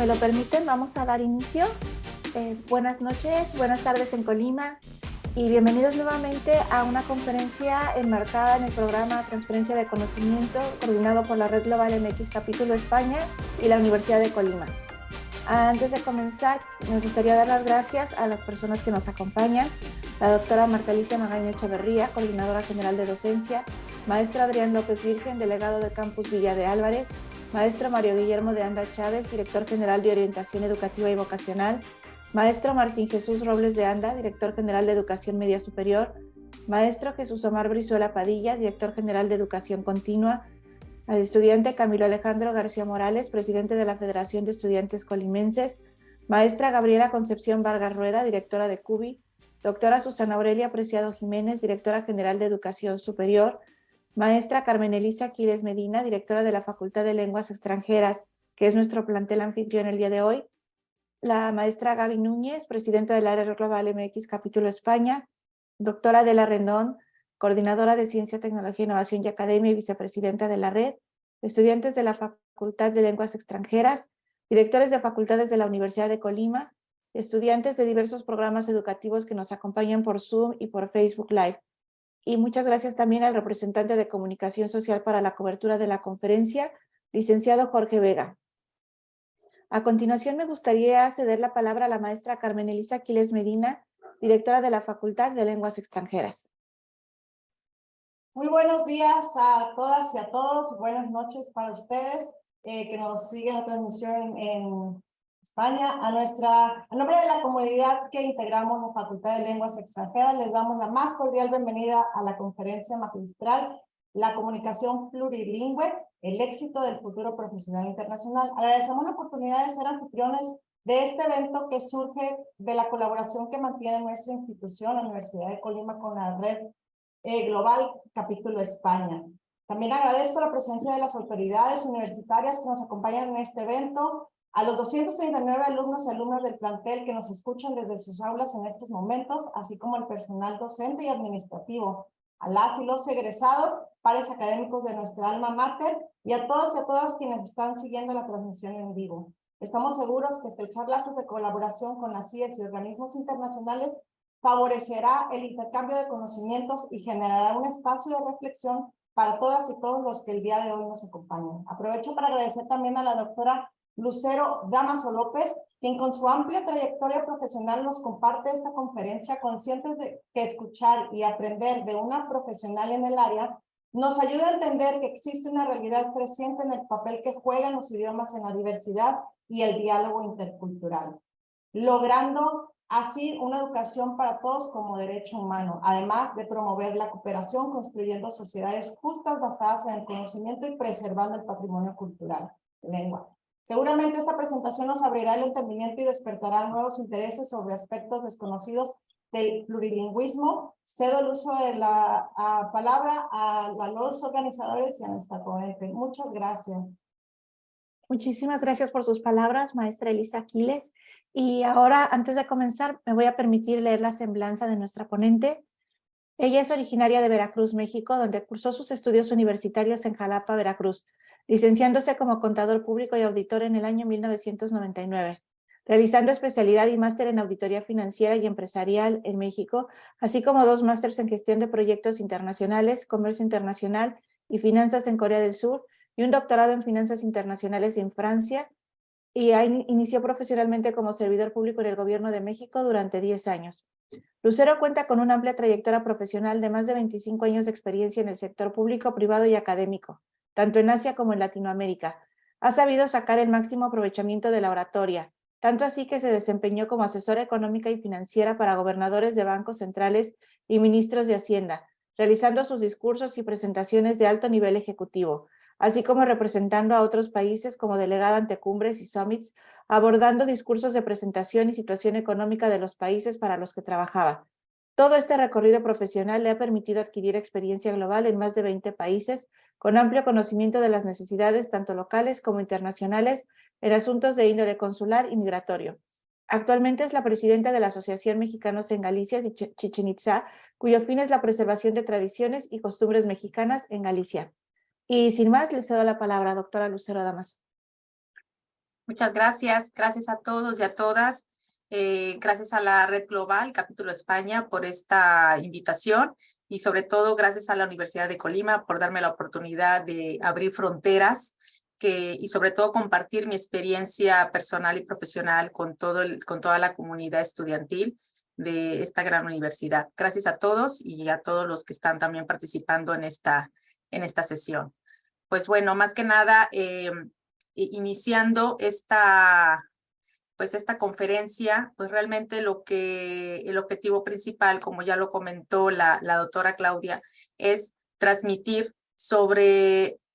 lo permiten, vamos a dar inicio. Buenas noches, buenas tardes en Colima y bienvenidos nuevamente a una conferencia enmarcada en el programa Transferencia de Conocimiento coordinado por la Red Global MX Capítulo España y la Universidad de Colima. Antes de comenzar, me gustaría dar las gracias a las personas que nos acompañan: la doctora Marta Alicia Magaña Echeverría, coordinadora general de docencia; maestra Adrián López Virgen, delegado de Campus Villa de Álvarez; maestro Mario Guillermo de Anda Chávez, director general de Orientación Educativa y Vocacional; maestro Martín Jesús Robles de Anda, director general de Educación Media Superior; maestro Jesús Omar Brizuela Padilla, director general de Educación Continua; al estudiante Camilo Alejandro García Morales, presidente de la Federación de Estudiantes Colimenses; maestra Gabriela Concepción Vargas Rueda, directora de CUBI; doctora Susana Aurelia Preciado Jiménez, directora general de Educación Superior; maestra Carmen Elisa Aquiles Medina, directora de la Facultad de Lenguas Extranjeras, que es nuestro plantel anfitrión el día de hoy; la maestra Gaby Núñez, presidenta del área global MX Capítulo España; doctora Adela Rendón, coordinadora de Ciencia, Tecnología, Innovación y Academia y vicepresidenta de la red; estudiantes de la Facultad de Lenguas Extranjeras; directores de facultades de la Universidad de Colima; estudiantes de diversos programas educativos que nos acompañan por Zoom y por Facebook Live. Y muchas gracias también al representante de Comunicación Social para la cobertura de la conferencia, licenciado Jorge Vega. A continuación, me gustaría ceder la palabra a la maestra Carmen Elisa Aquiles Medina, directora de la Facultad de Lenguas Extranjeras. Muy buenos días a todas y a todos. Buenas noches para ustedes que nos siguen la transmisión en España. A nombre de la comunidad que integramos la Facultad de Lenguas Extranjeras, les damos la más cordial bienvenida a la conferencia magistral La Comunicación Plurilingüe, el éxito del futuro profesional internacional. Agradecemos la oportunidad de ser anfitriones de este evento que surge de la colaboración que mantiene nuestra institución, la Universidad de Colima, con la Red Global Capítulo España. También agradezco la presencia de las autoridades universitarias que nos acompañan en este evento, a los 239 alumnos y alumnas del plantel que nos escuchan desde sus aulas en estos momentos, así como el personal docente y administrativo, a las y los egresados, pares académicos de nuestra alma mater y a todos y a todas quienes están siguiendo la transmisión en vivo. Estamos seguros que estrechar lazos de colaboración con las CIES y organismos internacionales favorecerá el intercambio de conocimientos y generará un espacio de reflexión para todas y todos los que el día de hoy nos acompañan. Aprovecho para agradecer también a la doctora Lucero Damaso López, quien con su amplia trayectoria profesional nos comparte esta conferencia, conscientes de que escuchar y aprender de una profesional en el área nos ayuda a entender que existe una realidad creciente en el papel que juegan los idiomas en la diversidad y el diálogo intercultural, logrando así una educación para todos como derecho humano, además de promover la cooperación, construyendo sociedades justas basadas en el conocimiento y preservando el patrimonio cultural de lengua. Seguramente esta presentación nos abrirá el entendimiento y despertará nuevos intereses sobre aspectos desconocidos del plurilingüismo. Cedo el uso de la palabra a los organizadores y a nuestra ponente. Muchas gracias. Muchísimas gracias por sus palabras, maestra Elisa Aquiles. Y ahora, antes de comenzar, me voy a permitir leer la semblanza de nuestra ponente. Ella es originaria de Veracruz, México, donde cursó sus estudios universitarios en Jalapa, Veracruz, licenciándose como contador público y auditor en el año 1999, realizando especialidad y máster en auditoría financiera y empresarial en México, así como 2 másters en gestión de proyectos internacionales, comercio internacional y finanzas en Corea del Sur, y un doctorado en finanzas internacionales en Francia, y inició profesionalmente como servidor público en el Gobierno de México durante 10 años. Lucero cuenta con una amplia trayectoria profesional de más de 25 años de experiencia en el sector público, privado y académico, tanto en Asia como en Latinoamérica. Ha sabido sacar el máximo aprovechamiento de la oratoria, tanto así que se desempeñó como asesora económica y financiera para gobernadores de bancos centrales y ministros de Hacienda, realizando sus discursos y presentaciones de alto nivel ejecutivo, así como representando a otros países como delegada ante cumbres y summits, abordando discursos de presentación y situación económica de los países para los que trabajaba. Todo este recorrido profesional le ha permitido adquirir experiencia global en más de 20 países, con amplio conocimiento de las necesidades tanto locales como internacionales en asuntos de índole consular y migratorio. Actualmente es la presidenta de la Asociación Mexicanos en Galicia y Chichén Itzá, cuyo fin es la preservación de tradiciones y costumbres mexicanas en Galicia. Y sin más, le cedo la palabra a doctora Lucero Damaso. Muchas gracias. Gracias a todos y a todas. Gracias a la Red Global, Capítulo España, por esta invitación y sobre todo gracias a la Universidad de Colima por darme la oportunidad de abrir fronteras y sobre todo compartir mi experiencia personal y profesional con toda la comunidad estudiantil de esta gran universidad. Gracias a todos y a todos los que están también participando en esta sesión. Pues bueno, más que nada, iniciando esta conferencia, pues realmente el objetivo principal, como ya lo comentó la doctora Claudia, es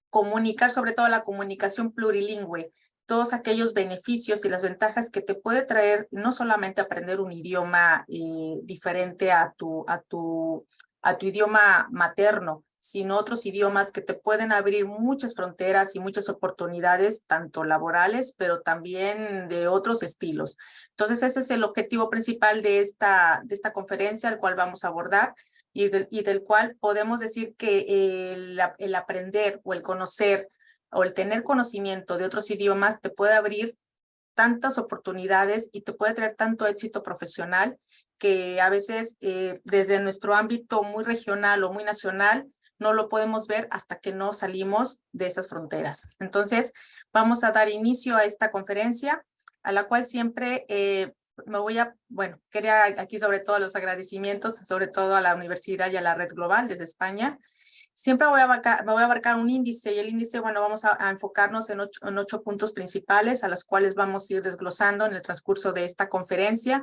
comunicar sobre todo la comunicación plurilingüe, todos aquellos beneficios y las ventajas que te puede traer no solamente aprender un idioma diferente a tu idioma materno, sino otros idiomas que te pueden abrir muchas fronteras y muchas oportunidades, tanto laborales, pero también de otros estilos. Entonces, ese es el objetivo principal de esta conferencia, el cual vamos a abordar y del cual podemos decir que el aprender o el conocer o el tener conocimiento de otros idiomas te puede abrir tantas oportunidades y te puede traer tanto éxito profesional que a veces desde nuestro ámbito muy regional o muy nacional no lo podemos ver hasta que no salimos de esas fronteras. Entonces, vamos a dar inicio a esta conferencia, a la cual siempre quería aquí sobre todo los agradecimientos, sobre todo a la universidad y a la Red Global desde España. Siempre me voy a abarcar un índice y el índice, bueno, vamos a enfocarnos en 8 puntos principales a los cuales vamos a ir desglosando en el transcurso de esta conferencia.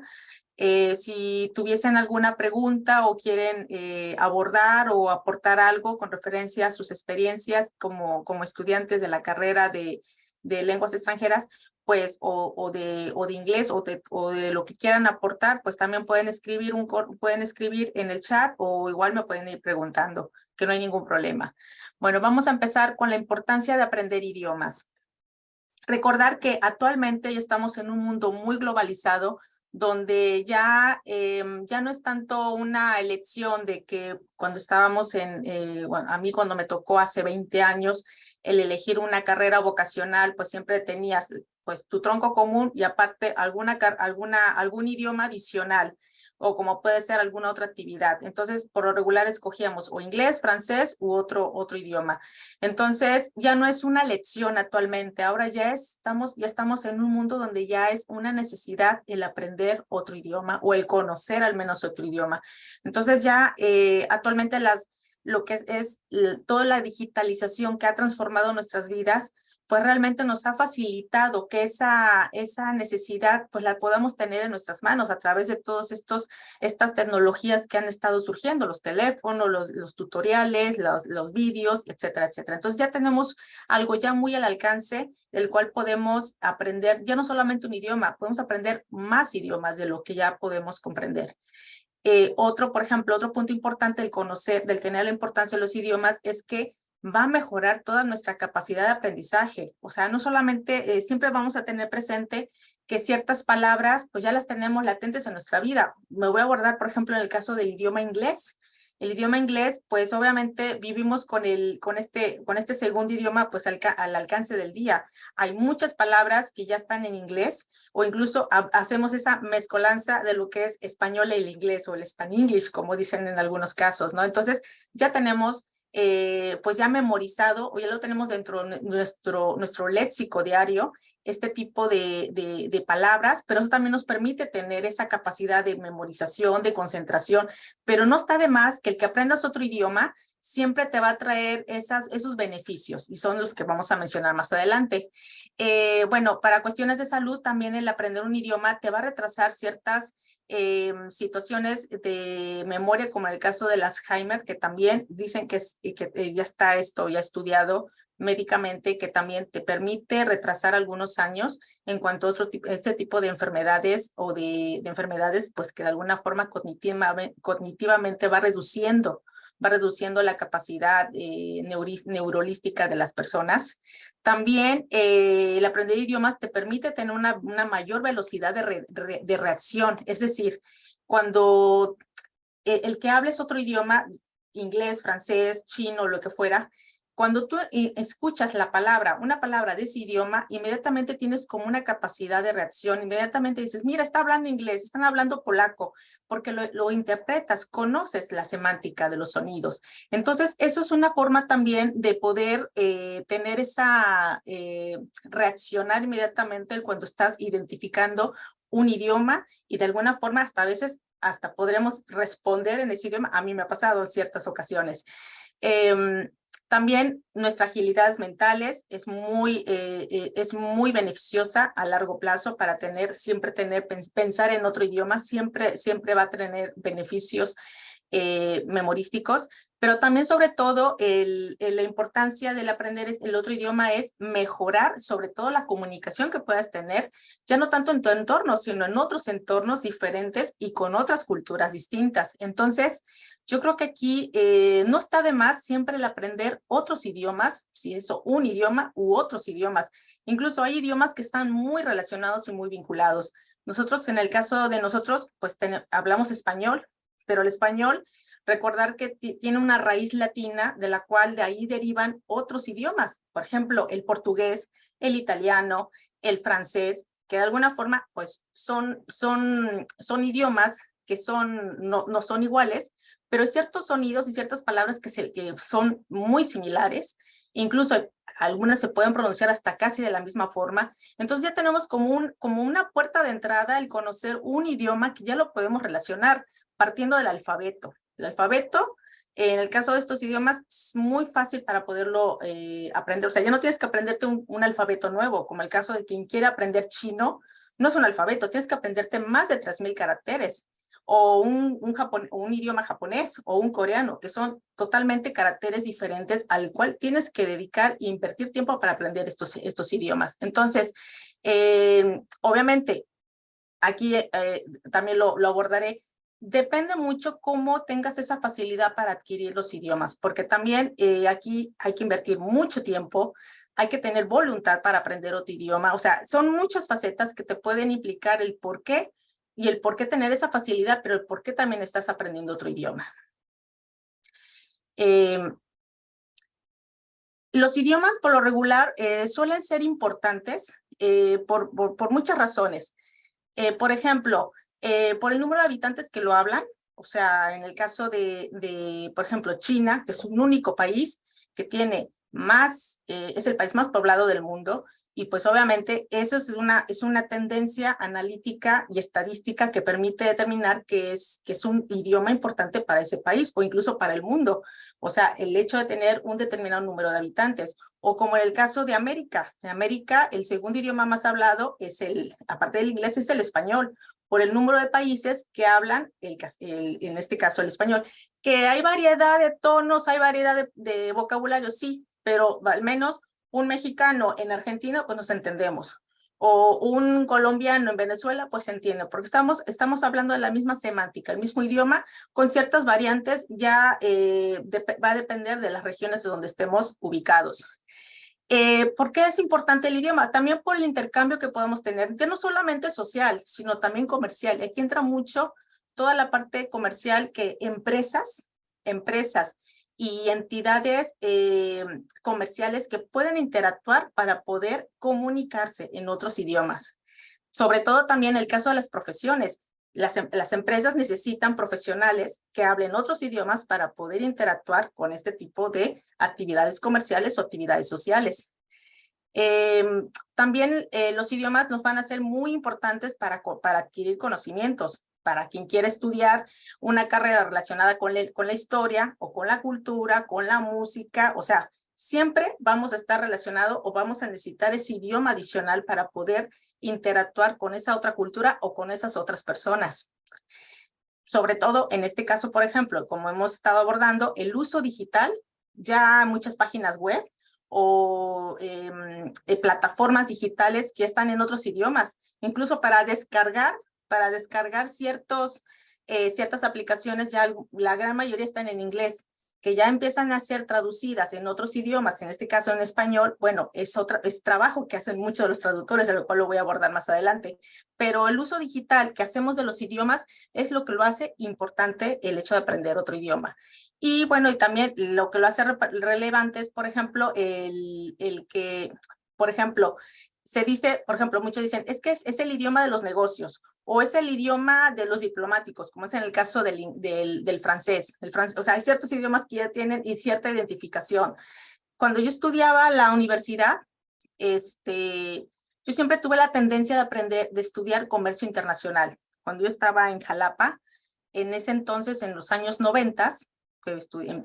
Si tuviesen alguna pregunta o quieren abordar o aportar algo con referencia a sus experiencias como estudiantes de la carrera de lenguas extranjeras, pues, o de inglés o de lo que quieran aportar, pues también pueden escribir en el chat o igual me pueden ir preguntando, que no hay ningún problema. Bueno, vamos a empezar con la importancia de aprender idiomas. Recordar que actualmente ya estamos en un mundo muy globalizado, donde ya no es tanto una elección de que cuando estábamos a mí cuando me tocó hace 20 años, el elegir una carrera vocacional, pues siempre tenías pues tu tronco común y aparte algún idioma adicional o como puede ser alguna otra actividad. Entonces, por lo regular escogíamos o inglés, francés u otro idioma. Entonces, ya no es una lección actualmente, ahora ya estamos en un mundo donde ya es una necesidad el aprender otro idioma o el conocer al menos otro idioma. Entonces, ya actualmente lo que es toda la digitalización que ha transformado nuestras vidas, pues realmente nos ha facilitado que esa necesidad pues la podamos tener en nuestras manos a través de todas estas tecnologías que han estado surgiendo, los teléfonos, los tutoriales, los vídeos, etcétera, etcétera. Entonces ya tenemos algo ya muy al alcance, del cual podemos aprender ya no solamente un idioma, podemos aprender más idiomas de lo que ya podemos comprender. Por ejemplo, otro punto importante del tener la importancia de los idiomas es que va a mejorar toda nuestra capacidad de aprendizaje. O sea, no solamente siempre vamos a tener presente que ciertas palabras pues ya las tenemos latentes en nuestra vida. Me voy a abordar, por ejemplo, en el caso del idioma inglés. El idioma inglés, pues obviamente vivimos con este segundo idioma pues al alcance del día. Hay muchas palabras que ya están en inglés o incluso hacemos esa mezcolanza de lo que es español y el inglés o el Spanglish, como dicen en algunos casos, ¿no? Entonces ya tenemos pues ya memorizado o ya lo tenemos dentro de nuestro léxico diario, este tipo de palabras, pero eso también nos permite tener esa capacidad de memorización, de concentración, pero no está de más que el que aprendas otro idioma siempre te va a traer esos beneficios y son los que vamos a mencionar más adelante. Bueno, para cuestiones de salud también el aprender un idioma te va a retrasar ciertas situaciones de memoria, como en el caso del Alzheimer, que también dicen que ya está ya estudiado médicamente, que también te permite retrasar algunos años en cuanto a este tipo de enfermedades o de enfermedades, pues que de alguna forma cognitivamente va reduciendo la capacidad neurolística de las personas. También el aprender idiomas te permite tener una mayor velocidad de reacción, es decir, cuando el que hables otro idioma, inglés, francés, chino, lo que fuera, cuando tú escuchas una palabra de ese idioma, inmediatamente tienes como una capacidad de reacción, inmediatamente dices, mira, está hablando inglés, están hablando polaco, porque lo interpretas, conoces la semántica de los sonidos. Entonces, eso es una forma también de poder tener esa, reaccionar inmediatamente cuando estás identificando un idioma y de alguna forma hasta a veces hasta podremos responder en ese idioma. A mí me ha pasado en ciertas ocasiones. También nuestras agilidades mentales es muy beneficiosa a largo plazo para pensar en otro idioma, siempre va a tener beneficios memorísticos, pero también sobre todo la importancia del aprender el otro idioma es mejorar sobre todo la comunicación que puedas tener, ya no tanto en tu entorno, sino en otros entornos diferentes y con otras culturas distintas. Entonces, yo creo que aquí no está de más siempre el aprender otros idiomas, si eso, un idioma u otros idiomas. Incluso hay idiomas que están muy relacionados y muy vinculados. Nosotros, en el caso de nosotros, pues hablamos español, pero el español, recordar que tiene una raíz latina de la cual de ahí derivan otros idiomas. Por ejemplo, el portugués, el italiano, el francés, que de alguna forma pues son idiomas que no son iguales, pero hay ciertos sonidos y ciertas palabras que son muy similares. Incluso algunas se pueden pronunciar hasta casi de la misma forma. Entonces ya tenemos como una puerta de entrada el conocer un idioma que ya lo podemos relacionar partiendo del alfabeto. El alfabeto, en el caso de estos idiomas, es muy fácil para poderlo aprender. O sea, ya no tienes que aprenderte un alfabeto nuevo, como el caso de quien quiere aprender chino, no es un alfabeto, tienes que aprenderte más de 3,000 caracteres, o un idioma japonés o un coreano, que son totalmente caracteres diferentes al cual tienes que dedicar e invertir tiempo para aprender estos idiomas. Entonces, obviamente, aquí también lo abordaré. Depende mucho cómo tengas esa facilidad para adquirir los idiomas, porque también aquí hay que invertir mucho tiempo, hay que tener voluntad para aprender otro idioma. O sea, son muchas facetas que te pueden implicar el por qué y el por qué tener esa facilidad, pero el por qué también estás aprendiendo otro idioma. Los idiomas, por lo regular, suelen ser importantes por muchas razones. Por ejemplo, por el número de habitantes que lo hablan, o sea, en el caso por ejemplo, China, que es un único país que tiene es el país más poblado del mundo, y pues obviamente eso es una tendencia analítica y estadística que permite determinar que es un idioma importante para ese país o incluso para el mundo. O sea, el hecho de tener un determinado número de habitantes, o como en el caso de América. En América, el segundo idioma más hablado aparte del inglés, es el español, por el número de países que hablan, en este caso el español. Que hay variedad de tonos, hay variedad de vocabulario, sí, pero al menos un mexicano en Argentina, pues nos entendemos. O un colombiano en Venezuela, pues se entiende, porque estamos hablando de la misma semántica, el mismo idioma, con ciertas variantes, ya va a depender de las regiones donde estemos ubicados. ¿Por qué es importante el idioma? También por el intercambio que podemos tener, ya no solamente social, sino también comercial. Y aquí entra mucho toda la parte comercial que empresas y entidades comerciales que pueden interactuar para poder comunicarse en otros idiomas. Sobre todo también el caso de las profesiones. Las empresas necesitan profesionales que hablen otros idiomas para poder interactuar con este tipo de actividades comerciales o actividades sociales. También los idiomas nos van a ser muy importantes para adquirir conocimientos. Para quien quiere estudiar una carrera relacionada con la historia o con la cultura, con la música, o sea, siempre vamos a estar relacionados o vamos a necesitar ese idioma adicional para poder interactuar con esa otra cultura o con esas otras personas. Sobre todo en este caso, por ejemplo, como hemos estado abordando, el uso digital, ya muchas páginas web o plataformas digitales que están en otros idiomas, incluso para descargar ciertas aplicaciones, ya la gran mayoría están en inglés, que ya empiezan a ser traducidas en otros idiomas, en este caso en español. Bueno, es trabajo que hacen muchos de los traductores, de lo cual lo voy a abordar más adelante, pero el uso digital que hacemos de los idiomas es lo que lo hace importante el hecho de aprender otro idioma. Y bueno, y también lo que lo hace relevante es, por ejemplo, el que, por ejemplo, se dice, por ejemplo, muchos dicen, es que es el idioma de los negocios o es el idioma de los diplomáticos, como es en el caso del francés. O sea, hay ciertos idiomas que ya tienen cierta identificación. Cuando yo estudiaba la universidad, yo siempre tuve la tendencia de aprender, de estudiar comercio internacional. Cuando yo estaba en Jalapa, en ese entonces, en los años 90, que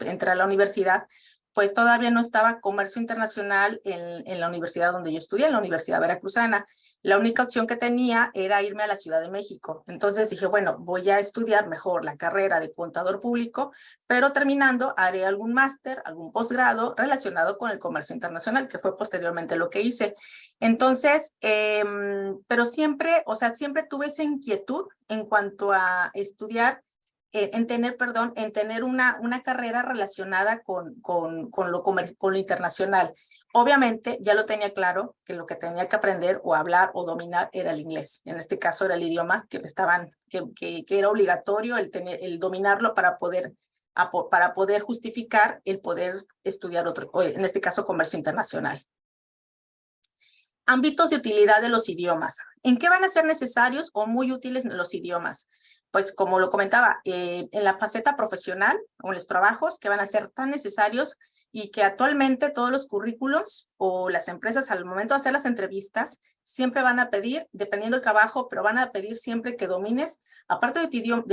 entré a la universidad, pues todavía no estaba comercio internacional en la universidad donde yo estudié, en la Universidad Veracruzana. La única opción que tenía era irme a la Ciudad de México. Entonces dije, bueno, voy a estudiar mejor la carrera de contador público, pero terminando haré algún máster, algún posgrado relacionado con el comercio internacional, que fue posteriormente lo que hice. Entonces, pero siempre, o sea, siempre tuve esa inquietud en cuanto a estudiar, en tener una carrera relacionada con lo internacional. Obviamente, ya lo tenía claro que lo que tenía que aprender o hablar o dominar era el inglés. En este caso era el idioma que era obligatorio el dominarlo para poder justificar el poder estudiar en este caso, comercio internacional. Ámbitos de utilidad de los idiomas. ¿En qué van a ser necesarios o muy útiles los idiomas? Pues como lo comentaba, en la faceta profesional o en los trabajos que van a ser tan necesarios y que actualmente todos los currículos o las empresas al momento de hacer las entrevistas siempre van a pedir, dependiendo del trabajo, pero van a pedir siempre que domines, aparte de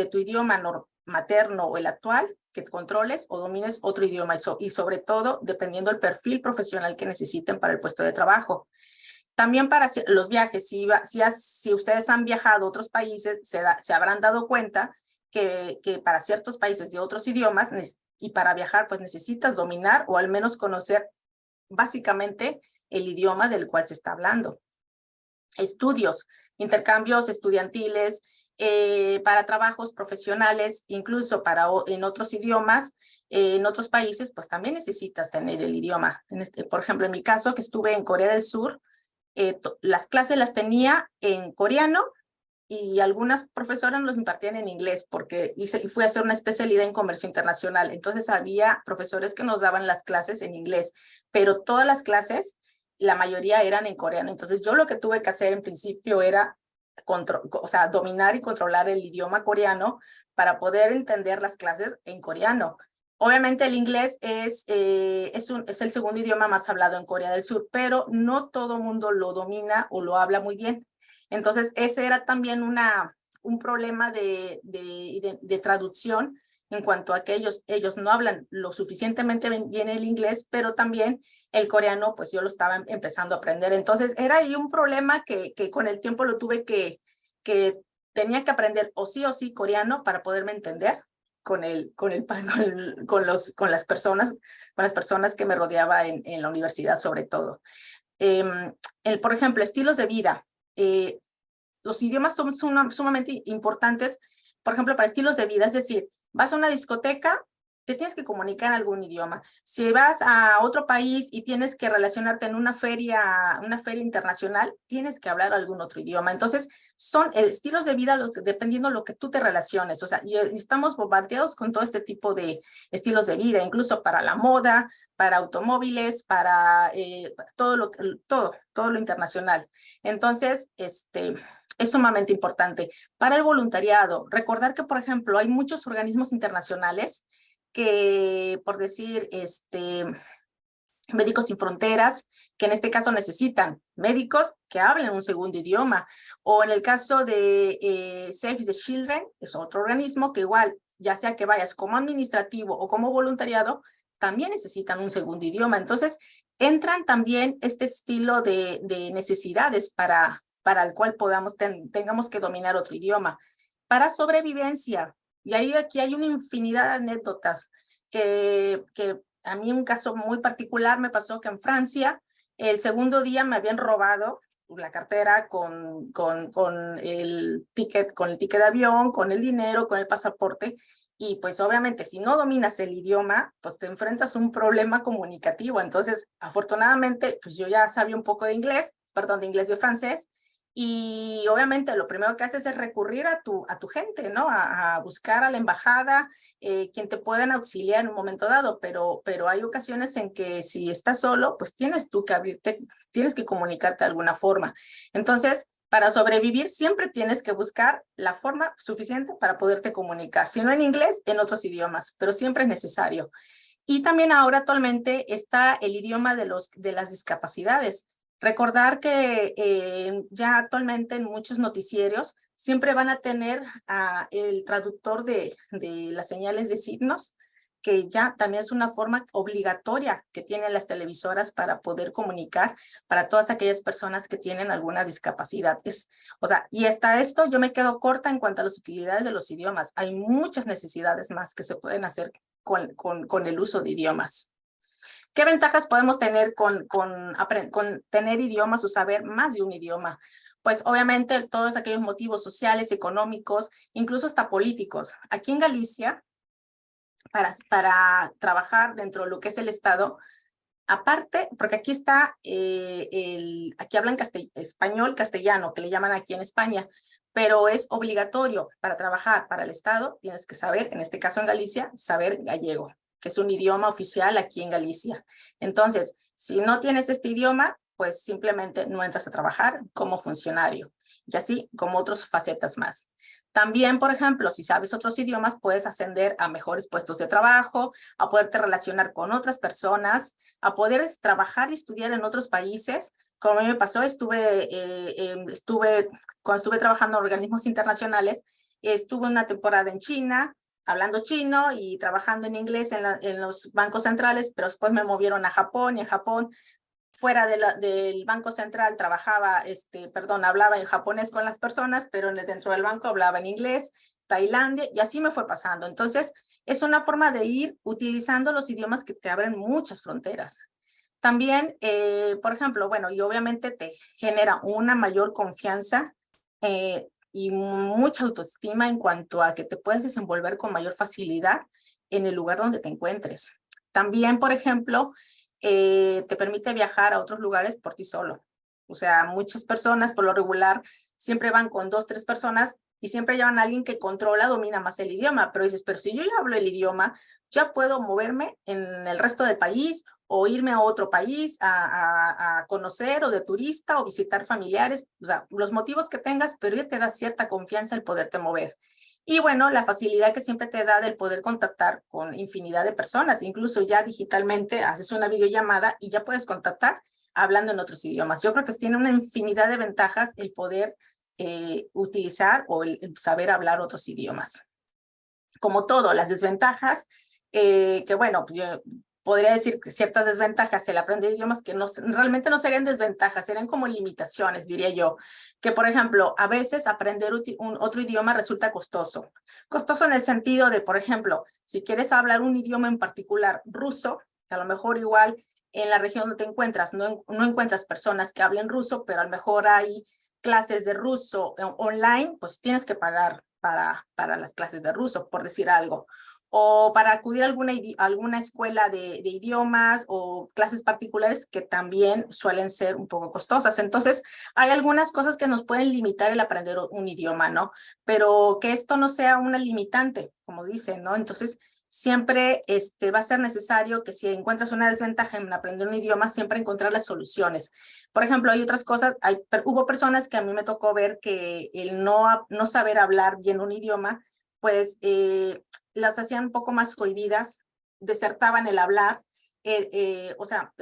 tu idioma materno o el actual, que controles o domines otro idioma y sobre todo dependiendo del perfil profesional que necesiten para el puesto de trabajo. También para los viajes, si ustedes han viajado a otros países, se habrán dado cuenta que para ciertos países de otros idiomas y para viajar, pues necesitas dominar o al menos conocer básicamente el idioma del cual se está hablando. Estudios, intercambios estudiantiles, para trabajos profesionales, incluso en otros idiomas, en otros países, pues también necesitas tener el idioma. Por ejemplo, en mi caso, que estuve en Corea del Sur, las clases las tenía en coreano y algunas profesoras nos impartían en inglés porque fui a hacer una especialidad en comercio internacional. Entonces había profesores que nos daban las clases en inglés, pero todas las clases, la mayoría eran en coreano. Entonces yo lo que tuve que hacer en principio era dominar y controlar el idioma coreano para poder entender las clases en coreano. Obviamente el inglés es el segundo idioma más hablado en Corea del Sur, pero no todo mundo lo domina o lo habla muy bien. Entonces ese era también un problema de traducción en cuanto a que ellos no hablan lo suficientemente bien el inglés, pero también el coreano, pues yo lo estaba empezando a aprender. Entonces era ahí un problema que con el tiempo lo tuve que tenía que aprender o sí coreano para poderme entender con las personas que me rodeaba en la universidad sobre todo. Por ejemplo, estilos de vida. Los idiomas son sumamente importantes, por ejemplo, para estilos de vida. Es decir, vas a una discoteca, te tienes que comunicar en algún idioma. Si vas a otro país y tienes que relacionarte en una feria internacional, tienes que hablar algún otro idioma. Entonces, son estilos de vida dependiendo de lo que tú te relaciones. O sea, y estamos bombardeados con todo este tipo de estilos de vida, incluso para la moda, para automóviles, para todo lo internacional. Entonces, es sumamente importante. Para el voluntariado, recordar que, por ejemplo, hay muchos organismos internacionales que, por decir, Médicos Sin Fronteras, que en este caso necesitan médicos que hablen un segundo idioma, o en el caso de Save the Children, es otro organismo que igual, ya sea que vayas como administrativo o como voluntariado, también necesitan un segundo idioma. Entonces, entran también este estilo de necesidades para el cual tengamos que dominar otro idioma. Para sobrevivencia, y aquí hay una infinidad de anécdotas que a mí un caso muy particular me pasó que en Francia, el segundo día me habían robado la cartera con el ticket de avión, con el dinero, con el pasaporte. Y pues obviamente si no dominas el idioma, pues te enfrentas a un problema comunicativo. Entonces, afortunadamente, pues yo ya sabía un poco de inglés y francés, Y obviamente lo primero que haces es recurrir a tu gente, ¿no? A buscar a la embajada, quien te puedan auxiliar en un momento dado, pero hay ocasiones en que si estás solo, pues tienes tú que abrirte, tienes que comunicarte de alguna forma. Entonces, para sobrevivir siempre tienes que buscar la forma suficiente para poderte comunicar, si no en inglés, en otros idiomas, pero siempre es necesario. Y también ahora actualmente está el idioma de las discapacidades. Recordar que ya actualmente en muchos noticieros siempre van a tener el traductor de las señales de signos, que ya también es una forma obligatoria que tienen las televisoras para poder comunicar para todas aquellas personas que tienen alguna discapacidad. O sea, y hasta esto yo me quedo corta en cuanto a las utilidades de los idiomas. Hay muchas necesidades más que se pueden hacer con el uso de idiomas. ¿Qué ventajas podemos tener con tener idiomas o saber más de un idioma? Pues obviamente todos aquellos motivos sociales, económicos, incluso hasta políticos. Aquí en Galicia, para trabajar dentro de lo que es el Estado, aparte, porque aquí está, aquí hablan español, castellano, que le llaman aquí en España, pero es obligatorio para trabajar para el Estado, tienes que saber, en este caso en Galicia, saber gallego, que es un idioma oficial aquí en Galicia. Entonces, si no tienes este idioma, pues simplemente no entras a trabajar como funcionario, y así como otras facetas más. También, por ejemplo, si sabes otros idiomas, puedes ascender a mejores puestos de trabajo, a poderte relacionar con otras personas, a poder trabajar y estudiar en otros países. Como a mí me pasó, cuando estuve trabajando en organismos internacionales, estuve una temporada en China, hablando chino y trabajando en inglés en los bancos centrales, pero después me movieron a Japón, y en Japón, fuera del Banco Central, hablaba en japonés con las personas, pero dentro del banco hablaba en inglés, Tailandia, y así me fue pasando. Entonces, es una forma de ir utilizando los idiomas que te abren muchas fronteras. También, por ejemplo, bueno, y obviamente te genera una mayor confianza y mucha autoestima en cuanto a que te puedes desenvolver con mayor facilidad en el lugar donde te encuentres. También, por ejemplo, te permite viajar a otros lugares por ti solo. O sea, muchas personas por lo regular siempre van con 2, 3 personas y siempre llevan a alguien que controla, domina más el idioma, pero dices, pero si yo ya hablo el idioma, ya puedo moverme en el resto del país o irme a otro país a conocer o de turista o visitar familiares, o sea, los motivos que tengas, pero ya te da cierta confianza el poderte mover. Y bueno, la facilidad que siempre te da del poder contactar con infinidad de personas, incluso ya digitalmente haces una videollamada y ya puedes contactar hablando en otros idiomas. Yo creo que tiene una infinidad de ventajas el poder utilizar o el saber hablar otros idiomas. Como todo, las desventajas, que bueno, yo podría decir que ciertas desventajas, el aprender idiomas que realmente no serían desventajas, serían como limitaciones, diría yo. Que, por ejemplo, a veces aprender otro idioma resulta costoso. Costoso en el sentido de, por ejemplo, si quieres hablar un idioma en particular, ruso, que a lo mejor igual en la región donde te encuentras, no encuentras personas que hablen ruso, pero a lo mejor hay clases de ruso online, pues tienes que pagar para las clases de ruso, por decir algo. O para acudir a alguna escuela de idiomas o clases particulares que también suelen ser un poco costosas. Entonces, hay algunas cosas que nos pueden limitar el aprender un idioma, ¿no? Pero que esto no sea una limitante, como dicen, ¿no? Entonces, siempre va a ser necesario que si encuentras una desventaja en aprender un idioma, siempre encontrar las soluciones. Por ejemplo, hay otras cosas, hubo personas que a mí me tocó ver que el no saber hablar bien un idioma, pues las hacían un poco más cohibidas, desertaban el hablar, o sea,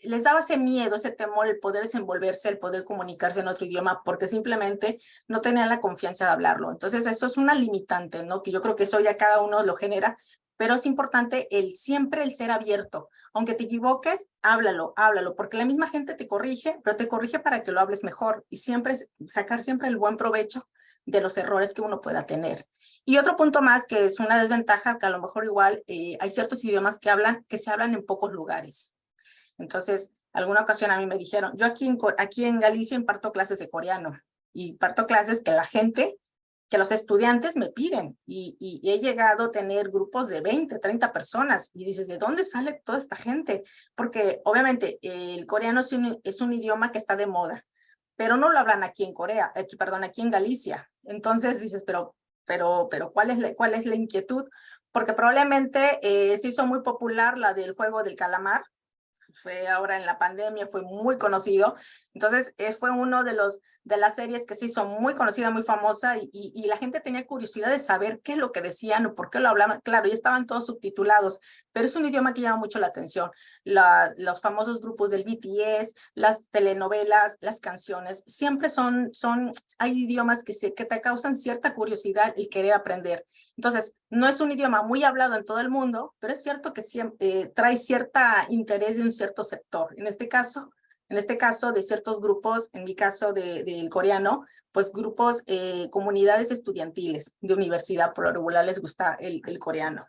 les daba ese miedo, ese temor, el poder desenvolverse, el poder comunicarse en otro idioma, porque simplemente no tenían la confianza de hablarlo. Entonces, eso es una limitante, ¿no? Que yo creo que eso ya cada uno lo genera, pero es importante siempre el ser abierto. Aunque te equivoques, háblalo, porque la misma gente te corrige, pero te corrige para que lo hables mejor y sacar siempre el buen provecho de los errores que uno pueda tener. Y otro punto más que es una desventaja, que a lo mejor igual hay ciertos idiomas que se hablan en pocos lugares. Entonces, alguna ocasión a mí me dijeron, yo aquí en Galicia imparto clases de coreano y imparto clases que los estudiantes me piden y he llegado a tener grupos de 20, 30 personas y dices, ¿de dónde sale toda esta gente? Porque obviamente el coreano es un idioma que está de moda, pero no lo hablan aquí en Corea, perdón, aquí en Galicia. Entonces dices, pero ¿cuál es la inquietud? Porque probablemente se hizo muy popular la del juego del calamar, fue ahora en la pandemia, fue muy conocido. Entonces, fue uno de las series que se hizo muy conocida, muy famosa, y la gente tenía curiosidad de saber qué es lo que decían o por qué lo hablaban. Claro, ya estaban todos subtitulados, pero es un idioma que llama mucho la atención. Los famosos grupos del BTS, las telenovelas, las canciones, siempre hay idiomas que te causan cierta curiosidad y querer aprender. Entonces, no es un idioma muy hablado en todo el mundo, pero es cierto que siempre, trae cierta interés de un cierto sector. En este caso de ciertos grupos, en mi caso del coreano, pues grupos, comunidades estudiantiles de universidad, por lo regular les gusta el coreano.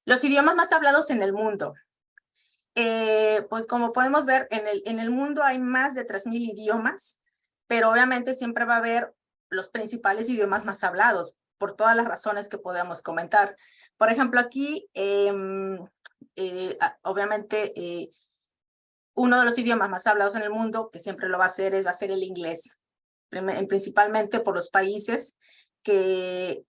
Los idiomas más hablados en el mundo. Pues como podemos ver, en el mundo hay más de 3,000 idiomas, pero obviamente siempre va a haber los principales idiomas más hablados, por todas las razones que podemos comentar. Por ejemplo, aquí, obviamente, uno de los idiomas más hablados en el mundo, que siempre lo va a ser el inglés, principalmente por los países que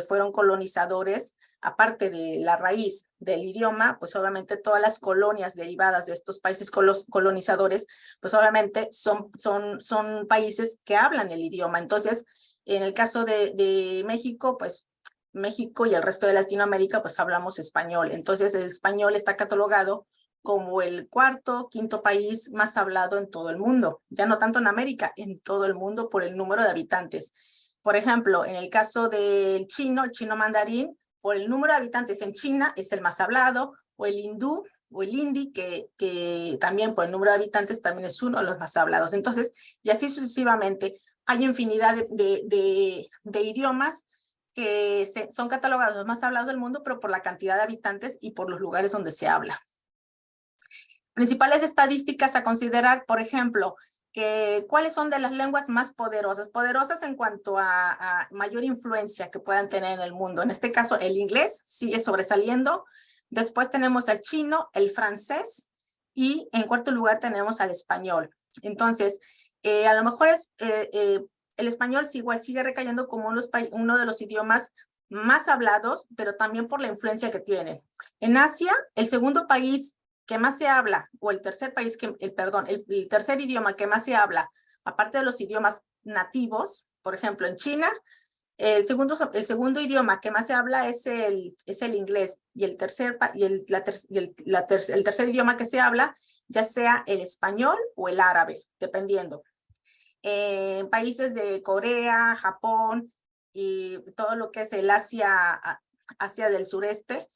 fueron colonizadores. Aparte de la raíz del idioma, pues obviamente todas las colonias derivadas de estos países colonizadores, pues obviamente son países que hablan el idioma. Entonces, en el caso de México, pues México y el resto de Latinoamérica, pues hablamos español. Entonces, el español está catalogado como el cuarto, quinto país más hablado en todo el mundo. Ya no tanto en América, en todo el mundo por el número de habitantes. Por ejemplo, en el caso del chino, el chino mandarín, por el número de habitantes en China es el más hablado, o el hindú, o el hindi, que también por el número de habitantes también es uno de los más hablados. Entonces, y así sucesivamente, hay infinidad de idiomas que son catalogados los más hablados del mundo, pero por la cantidad de habitantes y por los lugares donde se habla. Principales estadísticas a considerar, por ejemplo, cuáles son de las lenguas más poderosas en cuanto a mayor influencia que puedan tener en el mundo. En este caso, el inglés sigue sobresaliendo. Después tenemos el chino, el francés, y en cuarto lugar tenemos al español. Entonces, a lo mejor el español igual sigue recayendo como uno de los idiomas más hablados, pero también por la influencia que tiene. En Asia, el segundo país que más se habla, o el tercer país, el tercer idioma que más se habla, aparte de los idiomas nativos, por ejemplo, en China, el segundo idioma que más se habla es el inglés, y el tercer idioma que se habla, ya sea el español o el árabe, dependiendo. En países de Corea, Japón, y todo lo que es el Asia del sureste,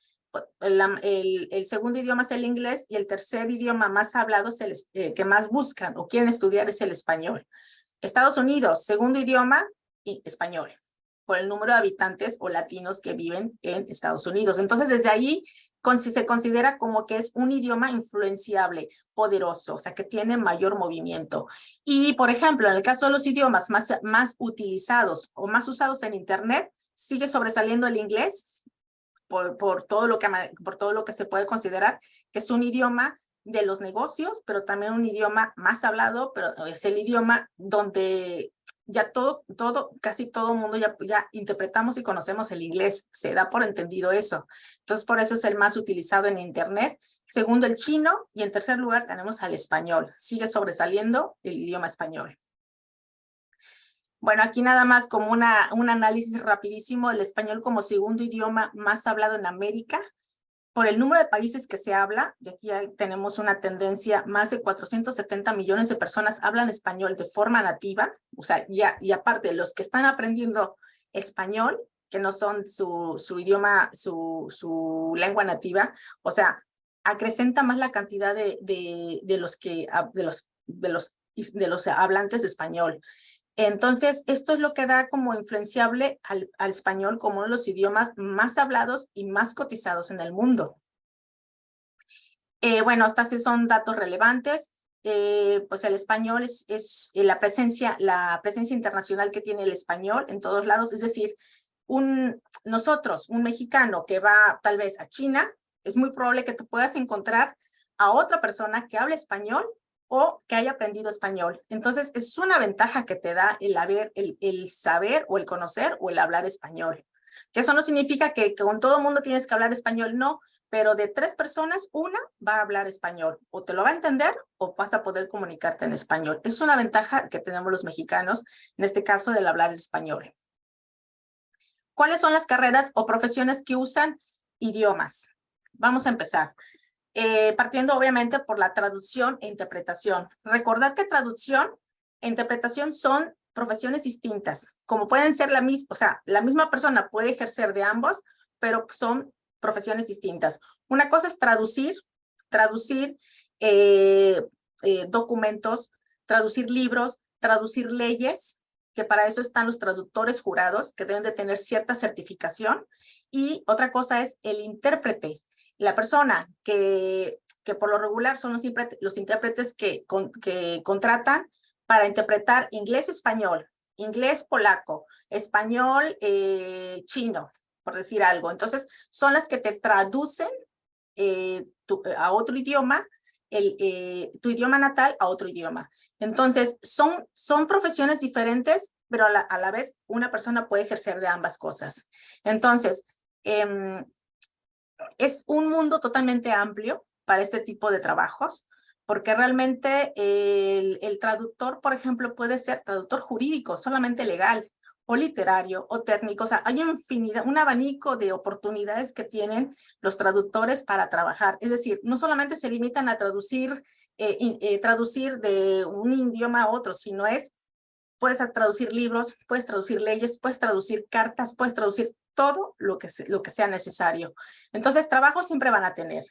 el segundo idioma es el inglés, y el tercer idioma más hablado es que más buscan o quieren estudiar es el español. Estados Unidos, segundo idioma, y español, por el número de habitantes o latinos que viven en Estados Unidos. Entonces, desde ahí se considera como que es un idioma influenciable, poderoso, o sea, que tiene mayor movimiento. Y, por ejemplo, en el caso de los idiomas más utilizados o más usados en Internet, sigue sobresaliendo el inglés, por todo lo que se puede considerar que es un idioma de los negocios, pero también un idioma más hablado, pero es el idioma donde ya casi todo mundo ya interpretamos y conocemos el inglés, se da por entendido eso. Entonces, por eso es el más utilizado en Internet. Segundo, el chino, y en tercer lugar tenemos al español. Sigue sobresaliendo el idioma español. Bueno, aquí nada más como un análisis rapidísimo, el español como segundo idioma más hablado en América, por el número de países que se habla, y aquí ya tenemos una tendencia, más de 470 millones de personas hablan español de forma nativa, o sea, y aparte de los que están aprendiendo español, que no son su idioma, su lengua nativa, o sea, acrecenta más la cantidad de los hablantes de español. Entonces, esto es lo que da como influenciable al español como uno de los idiomas más hablados y más cotizados en el mundo. Bueno, estas sí son datos relevantes. Pues el español es la presencia internacional que tiene el español en todos lados. Es decir, un mexicano que va tal vez a China, es muy probable que tú puedas encontrar a otra persona que hable español o que haya aprendido español. Entonces, es una ventaja que te da el saber o el conocer o el hablar español. Que eso no significa que con todo el mundo tienes que hablar español, no, pero de 3 personas, una va a hablar español, o te lo va a entender o vas a poder comunicarte en español. Es una ventaja que tenemos los mexicanos, en este caso del hablar español. ¿Cuáles son las carreras o profesiones que usan idiomas? Vamos a empezar. Partiendo obviamente por la traducción e interpretación. Recordar que traducción e interpretación son profesiones distintas, como pueden ser la misma persona puede ejercer de ambos, pero son profesiones distintas. Una cosa es traducir documentos, traducir libros, traducir leyes, que para eso están los traductores jurados, que deben de tener cierta certificación, y otra cosa es el intérprete, la persona que por lo regular son los intérpretes que contratan para interpretar inglés-español, inglés-polaco, español-chino, por decir algo. Entonces, son las que te traducen a otro idioma, tu idioma natal a otro idioma. Entonces, son profesiones diferentes, pero a la vez una persona puede ejercer de ambas cosas. Entonces, es un mundo totalmente amplio para este tipo de trabajos, porque realmente el traductor, por ejemplo, puede ser traductor jurídico, solamente legal, o literario, o técnico. O sea, hay un abanico de oportunidades que tienen los traductores para trabajar. Es decir, no solamente se limitan a traducir de un idioma a otro, sino puedes traducir libros, puedes traducir leyes, puedes traducir cartas, puedes traducir todo lo que sea necesario. Entonces, trabajo siempre van a tener.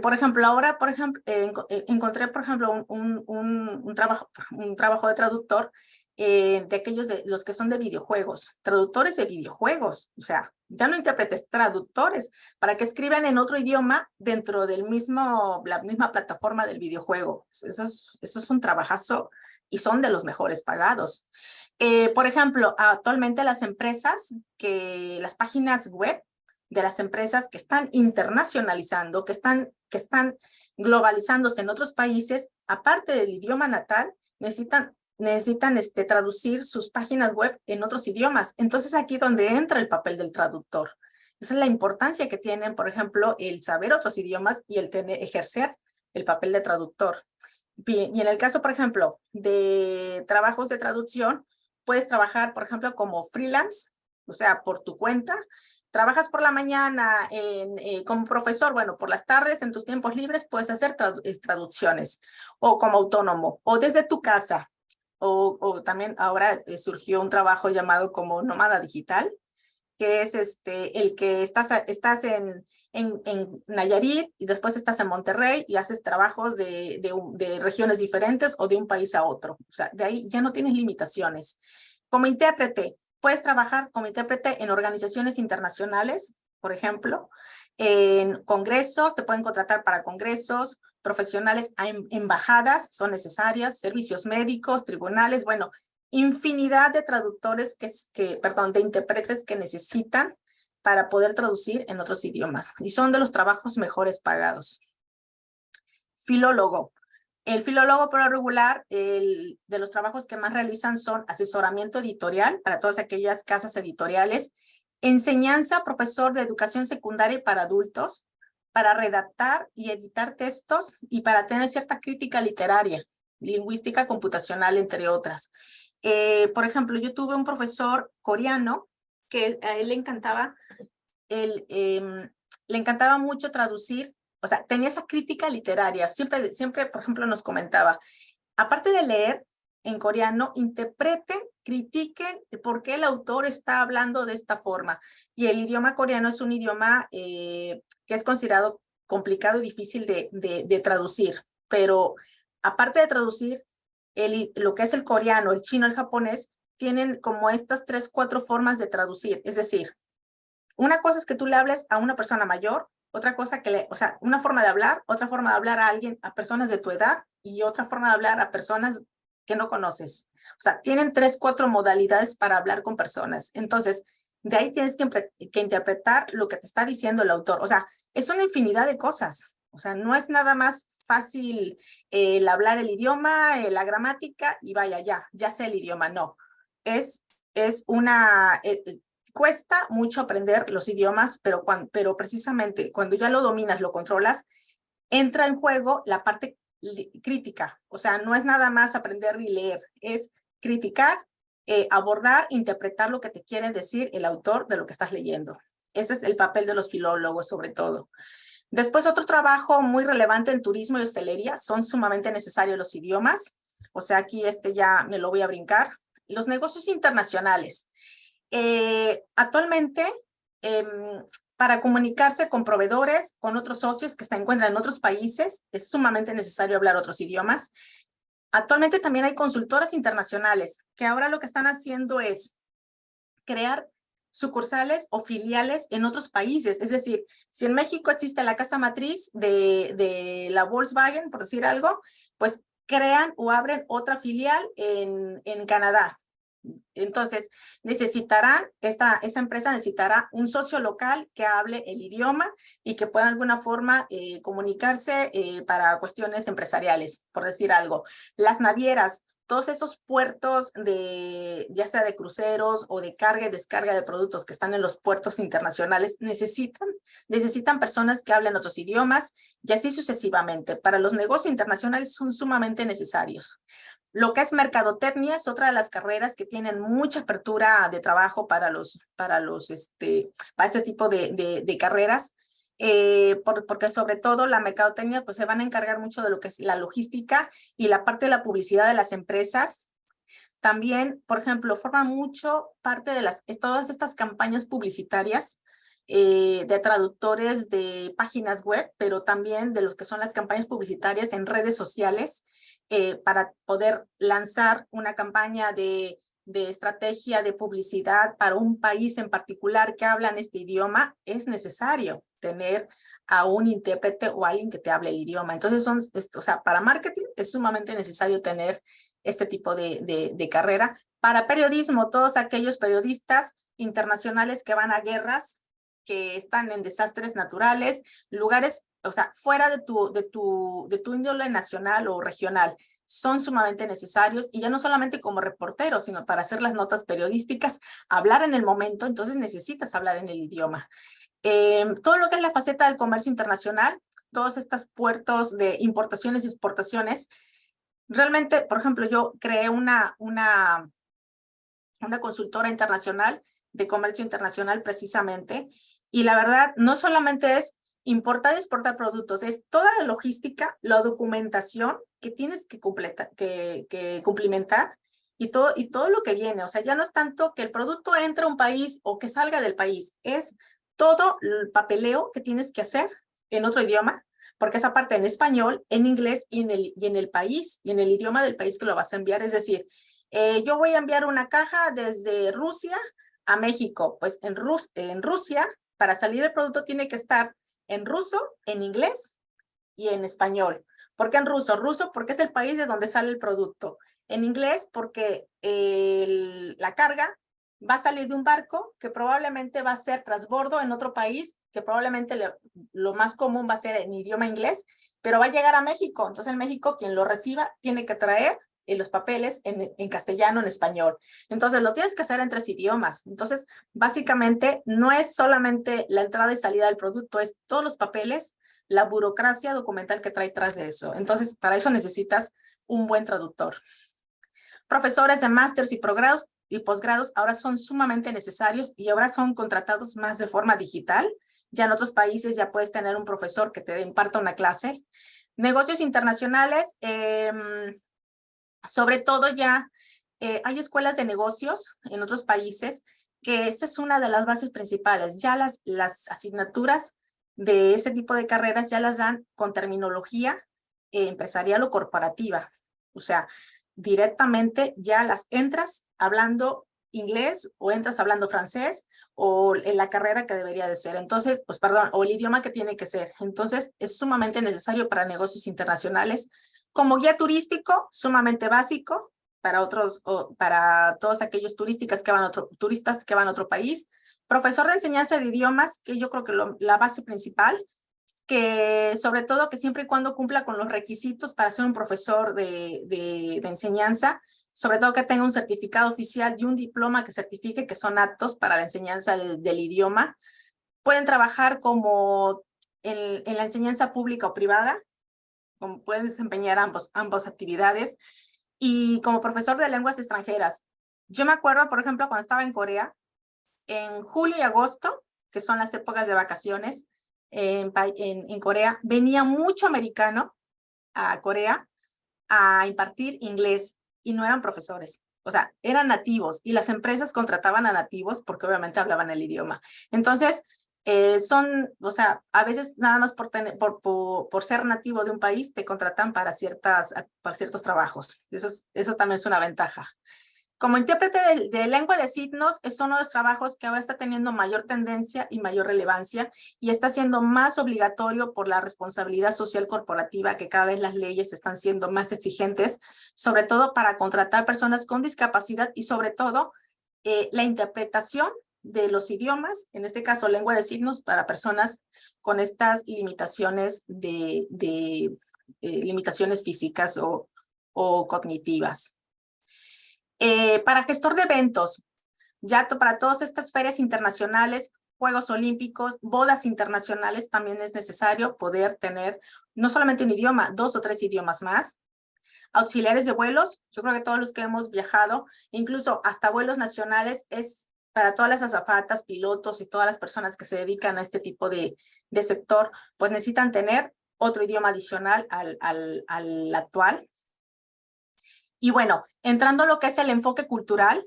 Por ejemplo, ahora, encontré, por ejemplo, un trabajo de traductor de aquellos de los que son de videojuegos, traductores de videojuegos, o sea, ya no intérpretes, traductores, para que escriban en otro idioma dentro la misma plataforma del videojuego. Eso es un trabajazo y son de los mejores pagados. Por ejemplo, actualmente las páginas web de las empresas que están internacionalizando, que están globalizándose en otros países, aparte del idioma natal, necesitan traducir sus páginas web en otros idiomas. Entonces, aquí es donde entra el papel del traductor. Esa es la importancia que tienen, por ejemplo, el saber otros idiomas y el ejercer el papel de traductor. Y en el caso, por ejemplo, de trabajos de traducción, puedes trabajar, por ejemplo, como freelance, o sea, por tu cuenta. Trabajas por la mañana como profesor, bueno, por las tardes, en tus tiempos libres, puedes hacer traducciones, o como autónomo, o desde tu casa, o también ahora surgió un trabajo llamado como nómada digital, que es el que estás en Nayarit y después estás en Monterrey y haces trabajos de regiones diferentes o de un país a otro. O sea, de ahí ya no tienes limitaciones. Como intérprete, puedes trabajar como intérprete en organizaciones internacionales, por ejemplo, en congresos, te pueden contratar para congresos, profesionales, embajadas son necesarias, servicios médicos, tribunales, bueno, infinidad de traductores de intérpretes que necesitan para poder traducir en otros idiomas. Y son de los trabajos mejores pagados. Filólogo. El filólogo, por lo regular, de los trabajos que más realizan son asesoramiento editorial para todas aquellas casas editoriales, enseñanza, profesor de educación secundaria para adultos, para redactar y editar textos y para tener cierta crítica literaria, lingüística computacional, entre otras. Por ejemplo, yo tuve un profesor coreano que a él le encantaba mucho traducir, o sea, tenía esa crítica literaria. Siempre, por ejemplo, nos comentaba, aparte de leer en coreano, interpreten, critiquen por qué el autor está hablando de esta forma. Y el idioma coreano es un idioma que es considerado complicado y difícil de traducir. Pero aparte de traducir, lo que es el coreano, el chino, el japonés, tienen como estas 3, 4 formas de traducir. Es decir, una cosa es que tú le hables a una persona mayor, otra cosa una forma de hablar, otra forma de hablar a personas de tu edad y otra forma de hablar a personas que no conoces. O sea, tienen 3, 4 modalidades para hablar con personas. Entonces, de ahí tienes que interpretar lo que te está diciendo el autor. O sea, es una infinidad de cosas. O sea, no es nada más fácil el hablar el idioma, la gramática y vaya, ya sé el idioma. No, es una... cuesta mucho aprender los idiomas, pero precisamente cuando ya lo dominas, lo controlas, entra en juego la parte crítica. O sea, no es nada más aprender y leer, es criticar, abordar, interpretar lo que te quiere decir el autor de lo que estás leyendo. Ese es el papel de los filólogos, sobre todo. Después, otro trabajo muy relevante en turismo y hostelería, son sumamente necesarios los idiomas. O sea, aquí ya me lo voy a brincar. Los negocios internacionales. Actualmente, para comunicarse con proveedores, con otros socios que se encuentran en otros países, es sumamente necesario hablar otros idiomas. Actualmente también hay consultoras internacionales que ahora lo que están haciendo es crear sucursales o filiales en otros países. Es decir, si en México existe la casa matriz de la Volkswagen, por decir algo, pues crean o abren otra filial en Canadá. Entonces, esa empresa necesitará un socio local que hable el idioma y que pueda de alguna forma comunicarse para cuestiones empresariales, por decir algo. Las navieras, todos esos puertos ya sea de cruceros o de carga y descarga de productos que están en los puertos internacionales, necesitan personas que hablen otros idiomas y así sucesivamente. Para los negocios internacionales son sumamente necesarios. Lo que es mercadotecnia es otra de las carreras que tienen mucha apertura de trabajo para este tipo de carreras, porque sobre todo la mercadotecnia pues se van a encargar mucho de lo que es la logística y la parte de la publicidad de las empresas. También, por ejemplo, forma mucho parte de todas estas campañas publicitarias de traductores de páginas web, pero también de lo que son las campañas publicitarias en redes sociales para poder lanzar una campaña de estrategia de publicidad para un país en particular que hablan este idioma. Es necesario tener a un intérprete o alguien que te hable el idioma. Entonces, o sea, para marketing es sumamente necesario tener este tipo de carrera. Para periodismo, todos aquellos periodistas internacionales que van a guerras, que están en desastres naturales, lugares, o sea, fuera de tu índole nacional o regional, son sumamente necesarios, y ya no solamente como reportero, sino para hacer las notas periodísticas, hablar en el momento. Entonces necesitas hablar en el idioma. Todo lo que es la faceta del comercio internacional, todos estos puertos de importaciones y exportaciones, realmente, por ejemplo, yo creé una consultora internacional de comercio internacional precisamente, y la verdad no solamente es importar y exportar productos, es toda la logística, la documentación que tienes que cumplimentar y todo lo que viene. O sea, ya no es tanto que el producto entre a un país o que salga del país, es todo el papeleo que tienes que hacer en otro idioma, porque esa parte en español, en inglés y en el país, y en el idioma del país que lo vas a enviar. Es decir, yo voy a enviar una caja desde Rusia a México. Pues en Rusia, para salir el producto tiene que estar en ruso, en inglés y en español. ¿Por qué en ruso? Ruso porque es el país de donde sale el producto. En inglés porque la carga va a salir de un barco que probablemente va a ser transbordo en otro país, que probablemente lo más común va a ser en idioma inglés, pero va a llegar a México. Entonces en México quien lo reciba tiene que traer los papeles en castellano, en español. Entonces lo tienes que hacer en 3 idiomas. Entonces básicamente no es solamente la entrada y salida del producto, es todos los papeles, la burocracia documental que trae tras de eso. Entonces para eso necesitas un buen traductor. Profesores de másters y posgrados ahora son sumamente necesarios y ahora son contratados más de forma digital. Ya en otros países ya puedes tener un profesor que te imparta una clase. Negocios internacionales, sobre todo ya hay escuelas de negocios en otros países que esta es una de las bases principales. Ya las asignaturas de ese tipo de carreras ya las dan con terminología empresarial o corporativa. O sea, directamente ya las entras hablando inglés o entras hablando francés o en la carrera que debería de ser. Entonces, pues perdón, o el idioma que tiene que ser. Entonces, es sumamente necesario para negocios internacionales. Como guía turístico, sumamente básico para todos aquellos turistas que van a otro país. Profesor de enseñanza de idiomas, que yo creo que la base principal. que sobre todo que siempre y cuando cumpla con los requisitos para ser un profesor de enseñanza, sobre todo que tenga un certificado oficial y un diploma que certifique que son aptos para la enseñanza del idioma. Pueden trabajar como en la enseñanza pública o privada, pueden desempeñar ambas actividades, y como profesor de lenguas extranjeras. Yo me acuerdo, por ejemplo, cuando estaba en Corea, en julio y agosto, que son las épocas de vacaciones en Corea, venía mucho americano a Corea a impartir inglés y no eran profesores. O sea, eran nativos y las empresas contrataban a nativos porque obviamente hablaban el idioma. Entonces, o sea, a veces nada más por ser nativo de un país te contratan para ciertos trabajos. Eso también es una ventaja. Como intérprete de lengua de signos es uno de los trabajos que ahora está teniendo mayor tendencia y mayor relevancia y está siendo más obligatorio por la responsabilidad social corporativa, que cada vez las leyes están siendo más exigentes, sobre todo para contratar personas con discapacidad y sobre todo la interpretación de los idiomas, en este caso lengua de signos, para personas con estas limitaciones limitaciones físicas o cognitivas. Para gestor de eventos, ya para todas estas ferias internacionales, Juegos Olímpicos, bodas internacionales, también es necesario poder tener no solamente un idioma, 2 o 3 idiomas más. Auxiliares de vuelos, yo creo que todos los que hemos viajado, incluso hasta vuelos nacionales, es para todas las azafatas, pilotos y todas las personas que se dedican a este tipo de sector, pues necesitan tener otro idioma adicional al actual. Y bueno, entrando a lo que es el enfoque cultural,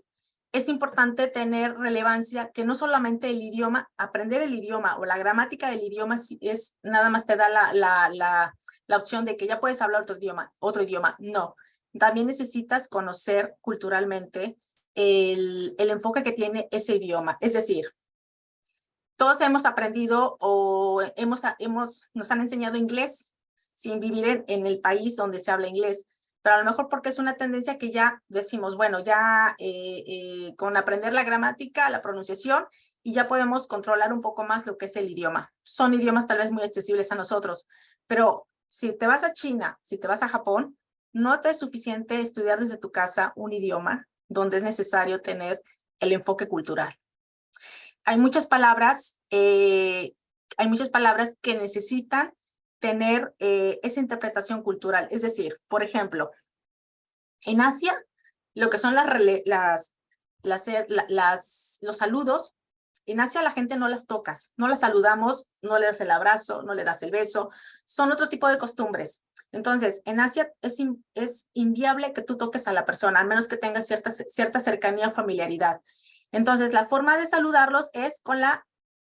es importante tener relevancia que no solamente el idioma, aprender el idioma o la gramática del idioma es nada más te da la opción de que ya puedes hablar otro idioma. No, también necesitas conocer culturalmente el enfoque que tiene ese idioma. Es decir, todos hemos aprendido o nos han enseñado inglés sin vivir en el país donde se habla inglés. Pero a lo mejor porque es una tendencia que ya decimos, bueno, ya con aprender la gramática, la pronunciación, y ya podemos controlar un poco más lo que es el idioma. Son idiomas tal vez muy accesibles a nosotros, pero si te vas a China, si te vas a Japón, no te es suficiente estudiar desde tu casa un idioma donde es necesario tener el enfoque cultural. Hay muchas palabras que necesitan tener esa interpretación cultural. Es decir, por ejemplo, en Asia, lo que son los saludos, en Asia la gente no las tocas, no las saludamos, no le das el abrazo, no le das el beso, son otro tipo de costumbres. Entonces, en Asia es inviable que tú toques a la persona, al menos que tengas cierta cercanía o familiaridad. Entonces, la forma de saludarlos es con el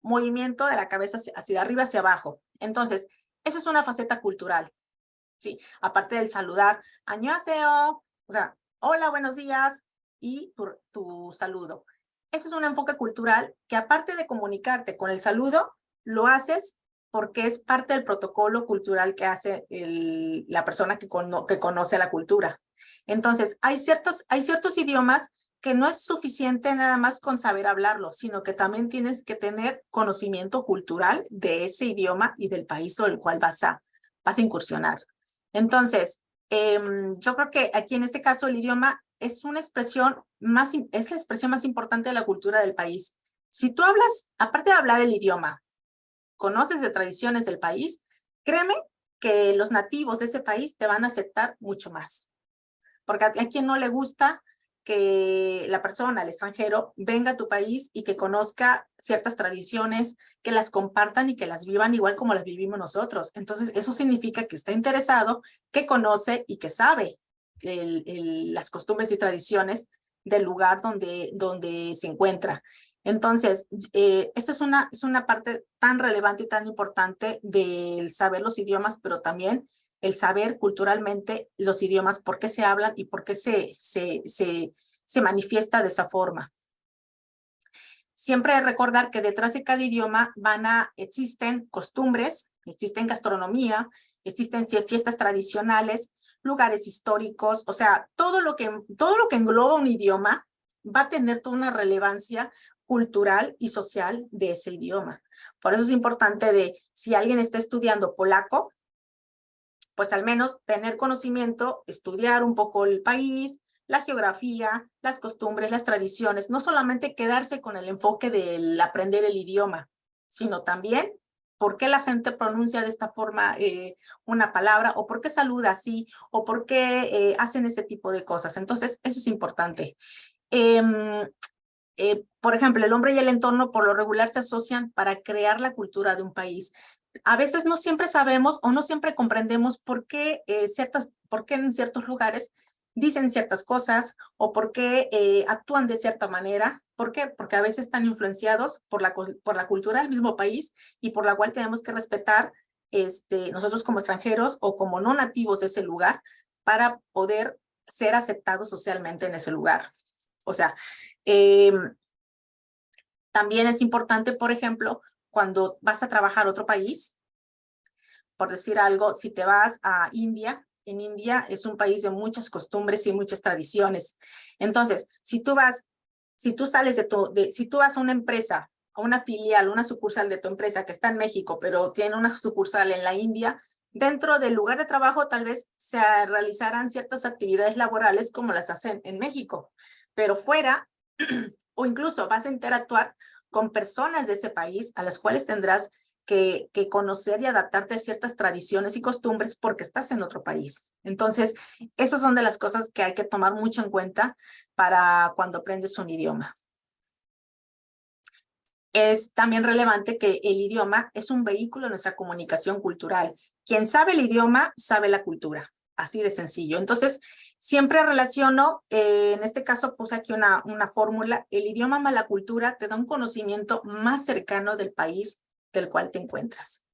movimiento de la cabeza hacia arriba, hacia abajo. Entonces, eso es una faceta cultural, ¿sí? Aparte del saludar, ¡annyeonghaseyo! O sea, hola, buenos días, y tu saludo. Eso es un enfoque cultural que aparte de comunicarte con el saludo, lo haces porque es parte del protocolo cultural que hace la persona que conoce la cultura. Entonces, hay ciertos idiomas que no es suficiente nada más con saber hablarlo, sino que también tienes que tener conocimiento cultural de ese idioma y del país sobre el cual vas a incursionar. Entonces, yo creo que aquí en este caso el idioma es la expresión más importante de la cultura del país. Si tú hablas, aparte de hablar el idioma, conoces de tradiciones del país, créeme que los nativos de ese país te van a aceptar mucho más. Porque a quien no le gusta que la persona, el extranjero, venga a tu país y que conozca ciertas tradiciones, que las compartan y que las vivan igual como las vivimos nosotros. Entonces, eso significa que está interesado, que conoce y que sabe las costumbres y tradiciones del lugar donde se encuentra. Entonces, esta es una parte tan relevante y tan importante del saber los idiomas, pero también el saber culturalmente los idiomas, por qué se hablan y por qué se manifiesta de esa forma. Siempre recordar que detrás de cada idioma existen costumbres, existen gastronomía, existen fiestas tradicionales, lugares históricos, o sea, todo lo que engloba un idioma va a tener toda una relevancia cultural y social de ese idioma. Por eso es importante de, si alguien está estudiando polaco, pues al menos tener conocimiento, estudiar un poco el país, la geografía, las costumbres, las tradiciones, no solamente quedarse con el enfoque del aprender el idioma, sino también por qué la gente pronuncia de esta forma una palabra, o por qué saluda así, o por qué hacen ese tipo de cosas. Entonces, eso es importante. Por ejemplo, el hombre y el entorno por lo regular se asocian para crear la cultura de un país. A veces no siempre sabemos o no siempre comprendemos por qué en ciertos lugares dicen ciertas cosas o por qué actúan de cierta manera. ¿Por qué? Porque a veces están influenciados por la cultura del mismo país y por la cual tenemos que respetar nosotros como extranjeros o como no nativos de ese lugar para poder ser aceptados socialmente en ese lugar. O sea, también es importante, por ejemplo, cuando vas a trabajar a otro país, por decir algo, si te vas a India, en India es un país de muchas costumbres y muchas tradiciones. Entonces, si tú vas a una empresa, a una filial, una sucursal de tu empresa que está en México, pero tiene una sucursal en la India, dentro del lugar de trabajo tal vez se realizarán ciertas actividades laborales como las hacen en México, pero fuera, o incluso vas a interactuar con personas de ese país a las cuales tendrás que conocer y adaptarte a ciertas tradiciones y costumbres porque estás en otro país. Entonces, esas son de las cosas que hay que tomar mucho en cuenta para cuando aprendes un idioma. Es también relevante que el idioma es un vehículo de nuestra comunicación cultural. Quien sabe el idioma, sabe la cultura. Así de sencillo. Entonces, siempre relaciono, en este caso puse aquí una fórmula, el idioma más la cultura te da un conocimiento más cercano del país del cual te encuentras.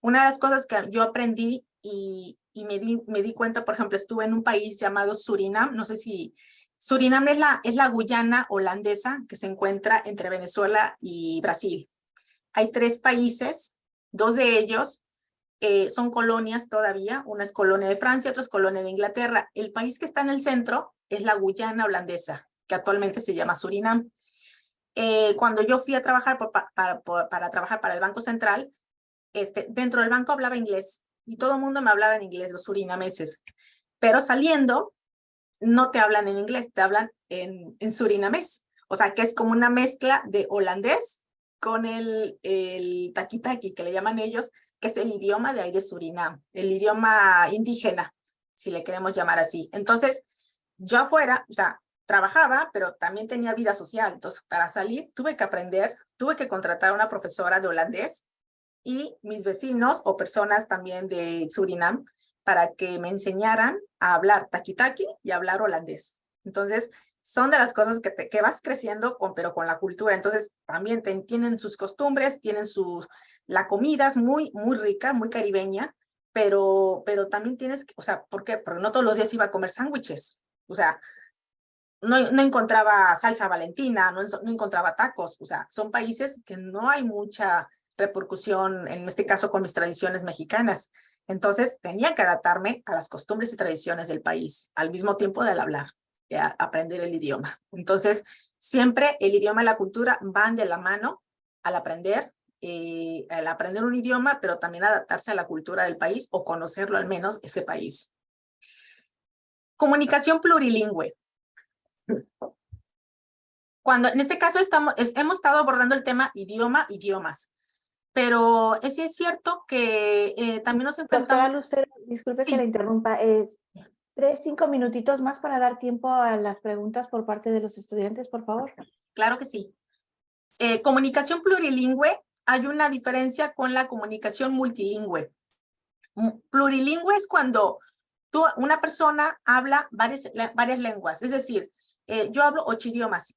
Una de las cosas que yo aprendí y me di cuenta, por ejemplo, estuve en un país llamado Surinam, no sé si Surinam es la Guyana holandesa que se encuentra entre Venezuela y Brasil. Hay 3 países, 2 de ellos son colonias todavía, una es colonia de Francia, otra es colonia de Inglaterra. El país que está en el centro es la Guyana holandesa, que actualmente se llama Surinam. Cuando yo fui a trabajar para trabajar para el Banco Central, dentro del banco hablaba inglés y todo el mundo me hablaba en inglés, los surinameses. Pero saliendo, no te hablan en inglés, te hablan en surinamés. O sea, que es como una mezcla de holandés con el taqui-taqui, que le llaman ellos, que es el idioma de ahí de Surinam, el idioma indígena, si le queremos llamar así. Entonces, yo afuera, o sea, trabajaba, pero también tenía vida social. Entonces, para salir, tuve que aprender, tuve que contratar a una profesora de holandés y mis vecinos o personas también de Surinam para que me enseñaran a hablar taqui-taqui y a hablar holandés. Entonces, son de las cosas que vas creciendo, pero con la cultura. Entonces, también tienen sus costumbres, tienen la comida es muy rica, muy caribeña, pero también tienes, o sea, ¿por qué? Porque no todos los días iba a comer sándwiches. O sea, no encontraba salsa valentina, no encontraba tacos. O sea, son países que no hay mucha repercusión, en este caso con mis tradiciones mexicanas. Entonces, tenía que adaptarme a las costumbres y tradiciones del país, al mismo tiempo del hablar, aprender el idioma. Entonces, siempre el idioma y la cultura van de la mano al aprender un idioma, pero también adaptarse a la cultura del país o conocerlo al menos ese país. Comunicación plurilingüe. Cuando en este caso hemos estado abordando el tema idiomas, pero sí es cierto que también nos enfrentamos... Doctora Lucero, disculpe Sí. que la interrumpa. 5 minutitos más para dar tiempo a las preguntas por parte de los estudiantes, por favor. Claro que sí. Comunicación plurilingüe, hay una diferencia con la comunicación multilingüe. Plurilingüe es cuando una persona habla varias lenguas, es decir, yo hablo 8 idiomas,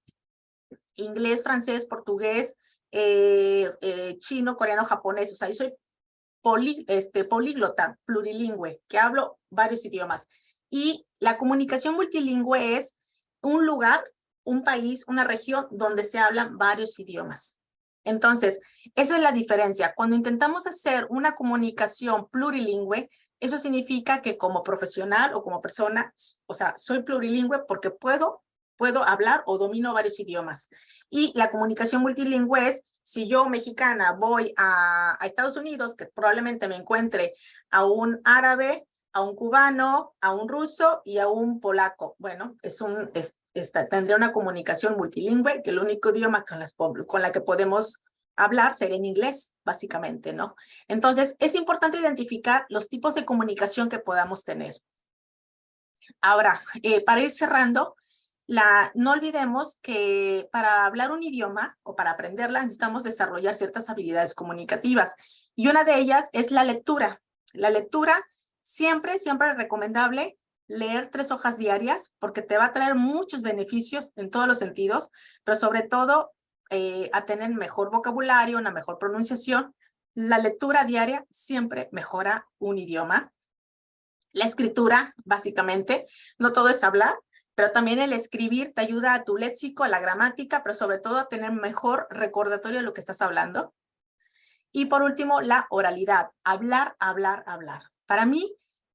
inglés, francés, portugués, chino, coreano, japonés, o sea, yo soy políglota, plurilingüe, que hablo varios idiomas. Y la comunicación multilingüe es un lugar, un país, una región donde se hablan varios idiomas. Entonces, esa es la diferencia. Cuando intentamos hacer una comunicación plurilingüe, eso significa que como profesional o como persona, o sea, soy plurilingüe porque puedo puedo hablar o domino varios idiomas. Y la comunicación multilingüe es, si yo, mexicana, voy a Estados Unidos, que probablemente me encuentre a un árabe, a un cubano, a un ruso y a un polaco. Bueno, tendría una comunicación multilingüe, que el único idioma con la que podemos hablar sería en inglés, básicamente, ¿no? Entonces, es importante identificar los tipos de comunicación que podamos tener. Ahora, para ir cerrando, no olvidemos que para hablar un idioma o para aprenderla necesitamos desarrollar ciertas habilidades comunicativas y una de ellas es la lectura. La lectura siempre es recomendable leer 3 hojas diarias porque te va a traer muchos beneficios en todos los sentidos, pero sobre todo a tener mejor vocabulario, una mejor pronunciación. La lectura diaria siempre mejora un idioma. La escritura, básicamente, no todo es hablar, pero también el escribir te ayuda a tu léxico, a la gramática, pero sobre todo a tener mejor recordatorio de lo que estás hablando. Y por último, la oralidad, hablar, hablar, hablar. Para mí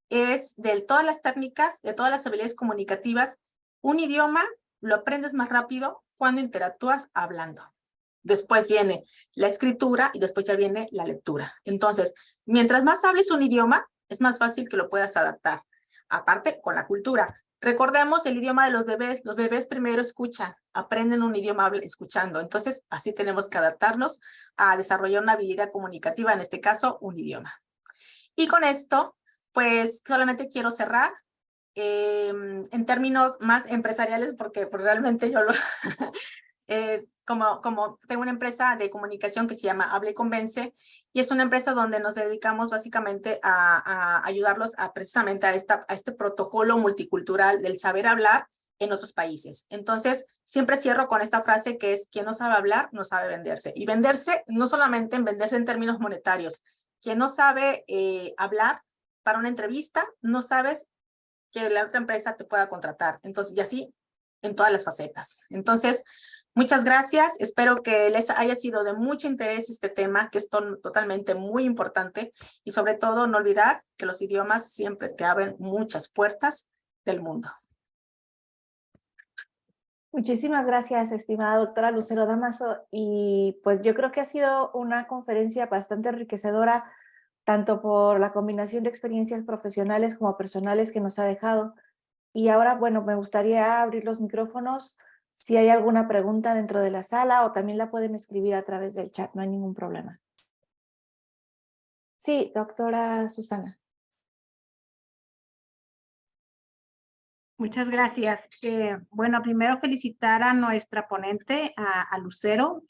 es de todas las técnicas, de todas las habilidades comunicativas, un idioma lo aprendes más rápido cuando interactúas hablando. Después viene la escritura y después ya viene la lectura. Entonces, mientras más hables un idioma, es más fácil que lo puedas adaptar. Aparte, con la cultura. Recordemos el idioma de los bebés. Los bebés primero escuchan, aprenden un idioma escuchando. Entonces, así tenemos que adaptarnos a desarrollar una habilidad comunicativa, en este caso, un idioma. Y con esto, pues, solamente quiero cerrar en términos más empresariales, porque realmente yo lo... como tengo una empresa de comunicación que se llama Habla y Convence, y es una empresa donde nos dedicamos básicamente a ayudarlos precisamente a este protocolo multicultural del saber hablar en otros países. Entonces, siempre cierro con esta frase que es: quien no sabe hablar, no sabe venderse. Y venderse, no solamente en venderse en términos monetarios. Quien no sabe hablar para una entrevista, no sabes que la otra empresa te pueda contratar. Entonces, y así en todas las facetas. Entonces, muchas gracias. Espero que les haya sido de mucho interés este tema, que es totalmente muy importante. Y sobre todo, no olvidar que los idiomas siempre te abren muchas puertas del mundo. Muchísimas gracias, estimada doctora Lucero Damaso. Y pues yo creo que ha sido una conferencia bastante enriquecedora, tanto por la combinación de experiencias profesionales como personales que nos ha dejado. Y ahora, bueno, me gustaría abrir los micrófonos si hay alguna pregunta dentro de la sala, o también la pueden escribir a través del chat, no hay ningún problema. Sí, doctora Susana. Muchas gracias. Bueno, primero felicitar a nuestra ponente, a Lucero.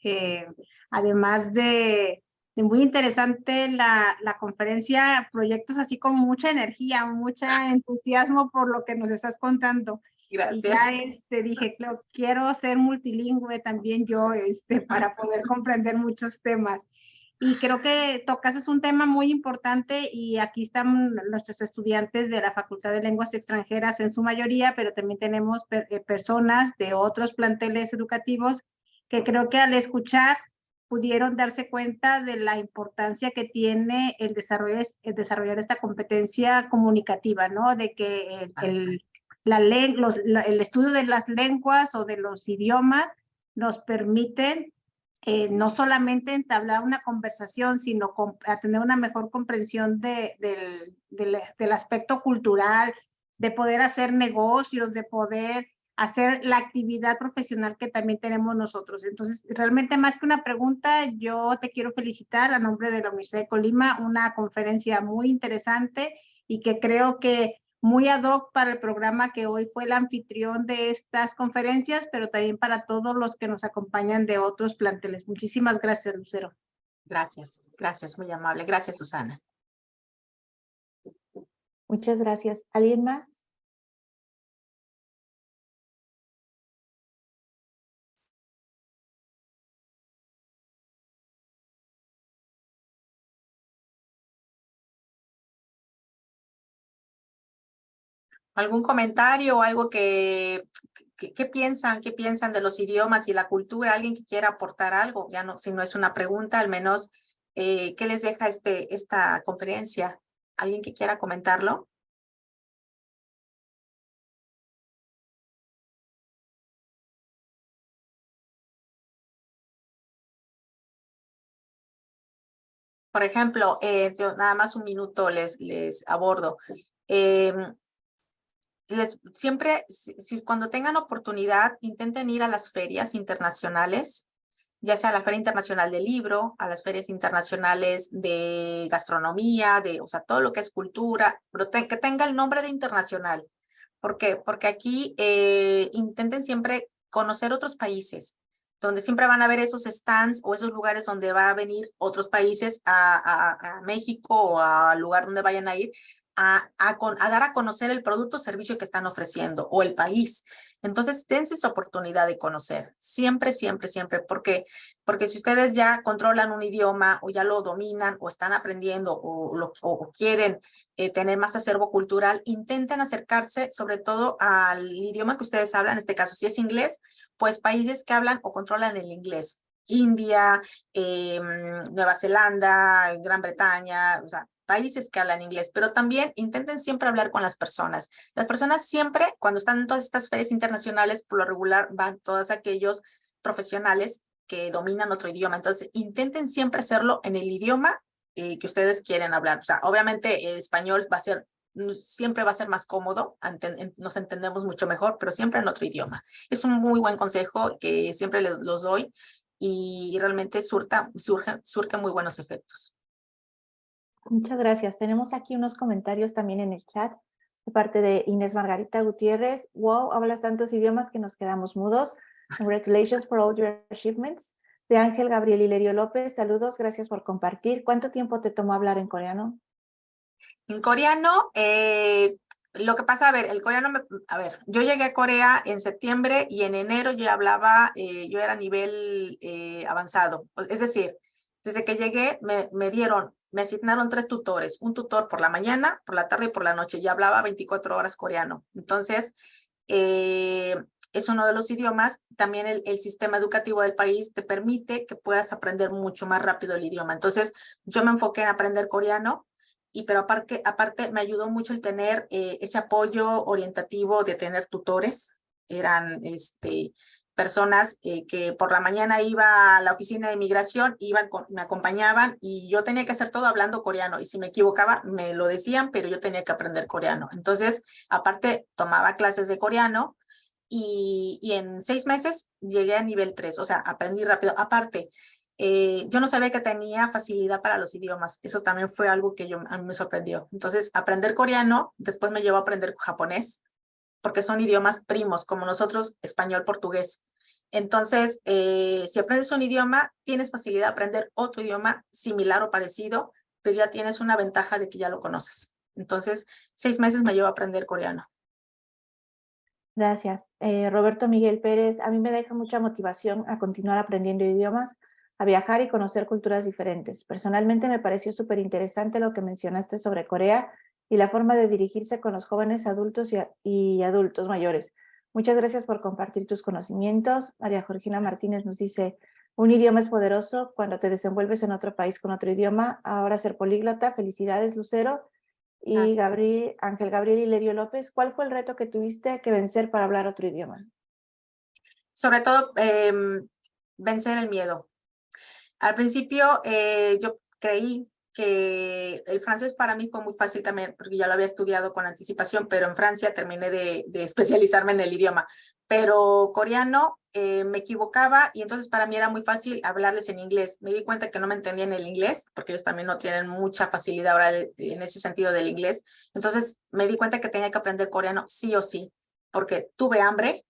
Además de muy interesante la conferencia, proyectos así con mucha energía, mucho entusiasmo por lo que nos estás contando. Gracias. Y ya dije, quiero ser multilingüe también yo, para poder comprender muchos temas. Y creo que tocas un tema muy importante, y aquí están nuestros estudiantes de la Facultad de Lenguas Extranjeras en su mayoría, pero también tenemos personas de otros planteles educativos que creo que al escuchar pudieron darse cuenta de la importancia que tiene el desarrollar esta competencia comunicativa, ¿no? De que el estudio de las lenguas o de los idiomas nos permiten no solamente entablar una conversación, sino a tener una mejor comprensión del aspecto cultural, de poder hacer negocios, de poder hacer la actividad profesional que también tenemos nosotros. Entonces, realmente más que una pregunta, yo te quiero felicitar a nombre de la Universidad de Colima, una conferencia muy interesante y que creo que muy ad hoc para el programa que hoy fue el anfitrión de estas conferencias, pero también para todos los que nos acompañan de otros planteles. Muchísimas gracias, Lucero. Gracias, gracias, muy amable. Gracias, Susana. Muchas gracias. ¿Alguien más? ¿Algún comentario o algo ¿qué piensan de los idiomas y la cultura? ¿Alguien que quiera aportar algo? Ya no, si no es una pregunta, al menos, ¿qué les deja esta conferencia? ¿Alguien que quiera comentarlo? Por ejemplo, yo nada más un minuto les abordo. Siempre, cuando tengan oportunidad, intenten ir a las ferias internacionales, ya sea a la Feria Internacional del Libro, a las ferias internacionales de gastronomía, o sea, todo lo que es cultura, pero que tenga el nombre de internacional. ¿Por qué? Porque aquí intenten siempre conocer otros países, donde siempre van a ver esos stands o esos lugares donde va a venir otros países a México o al lugar donde vayan a ir a dar a conocer el producto o servicio que están ofreciendo o el país. Entonces, dense esa oportunidad de conocer, siempre, siempre, siempre, porque si ustedes ya controlan un idioma o ya lo dominan o están aprendiendo o quieren tener más acervo cultural, intenten acercarse sobre todo al idioma que ustedes hablan, en este caso, si es inglés, pues países que hablan o controlan el inglés. India, Nueva Zelanda, Gran Bretaña, o sea, países que hablan inglés, pero también intenten siempre hablar con las personas. Las personas siempre, cuando están en todas estas ferias internacionales, por lo regular van todos aquellos profesionales que dominan otro idioma. Entonces, intenten siempre hacerlo en el idioma que ustedes quieren hablar. O sea, obviamente el español siempre va a ser más cómodo, nos entendemos mucho mejor, pero siempre en otro idioma. Es un muy buen consejo que siempre los doy y realmente surte muy buenos efectos. Muchas gracias. Tenemos aquí unos comentarios también en el chat de parte de Inés Margarita Gutiérrez. Wow, hablas tantos idiomas que nos quedamos mudos. Congratulations for all your achievements. De Ángel Gabriel Hilerio López, saludos, gracias por compartir. ¿Cuánto tiempo te tomó hablar en coreano? En coreano, lo que pasa, a ver, el coreano, yo llegué a Corea en septiembre y en enero yo hablaba, yo era a nivel avanzado. Es decir, desde que llegué me asignaron 3 tutores, un tutor por la mañana, por la tarde y por la noche, y hablaba 24 horas coreano. Entonces, es uno de los idiomas, también el sistema educativo del país te permite que puedas aprender mucho más rápido el idioma. Entonces, yo me enfoqué en aprender coreano, pero aparte me ayudó mucho el tener ese apoyo orientativo de tener tutores. Eran personas que por la mañana iba a la oficina de migración, me acompañaban y yo tenía que hacer todo hablando coreano y si me equivocaba me lo decían, pero yo tenía que aprender coreano. Entonces, aparte tomaba clases de coreano y en 6 meses llegué a nivel 3, o sea, aprendí rápido. Aparte, yo no sabía que tenía facilidad para los idiomas. Eso también fue algo que a mí me sorprendió. Entonces, aprender coreano, después me llevó a aprender japonés, porque son idiomas primos, como nosotros, español, portugués. Entonces, si aprendes un idioma, tienes facilidad de aprender otro idioma similar o parecido, pero ya tienes una ventaja de que ya lo conoces. Entonces, 6 meses me llevó a aprender coreano. Gracias. Roberto Miguel Pérez, a mí me deja mucha motivación a continuar aprendiendo idiomas, a viajar y conocer culturas diferentes. Personalmente me pareció súper interesante lo que mencionaste sobre Corea y la forma de dirigirse con los jóvenes adultos y adultos mayores. Muchas gracias por compartir tus conocimientos. María Georgina Martínez nos dice, un idioma es poderoso cuando te desenvuelves en otro país con otro idioma. Ahora ser políglota. Felicidades, Lucero. Y Ángel Gabriel Hilerio López, ¿cuál fue el reto que tuviste que vencer para hablar otro idioma? Sobre todo, vencer el miedo. Al principio yo creí que el francés para mí fue muy fácil también, porque ya lo había estudiado con anticipación, pero en Francia terminé de especializarme en el idioma. Pero coreano me equivocaba y entonces para mí era muy fácil hablarles en inglés. Me di cuenta que no me entendían el inglés, porque ellos también no tienen mucha facilidad ahora en ese sentido del inglés. Entonces me di cuenta que tenía que aprender coreano sí o sí, porque tuve hambre,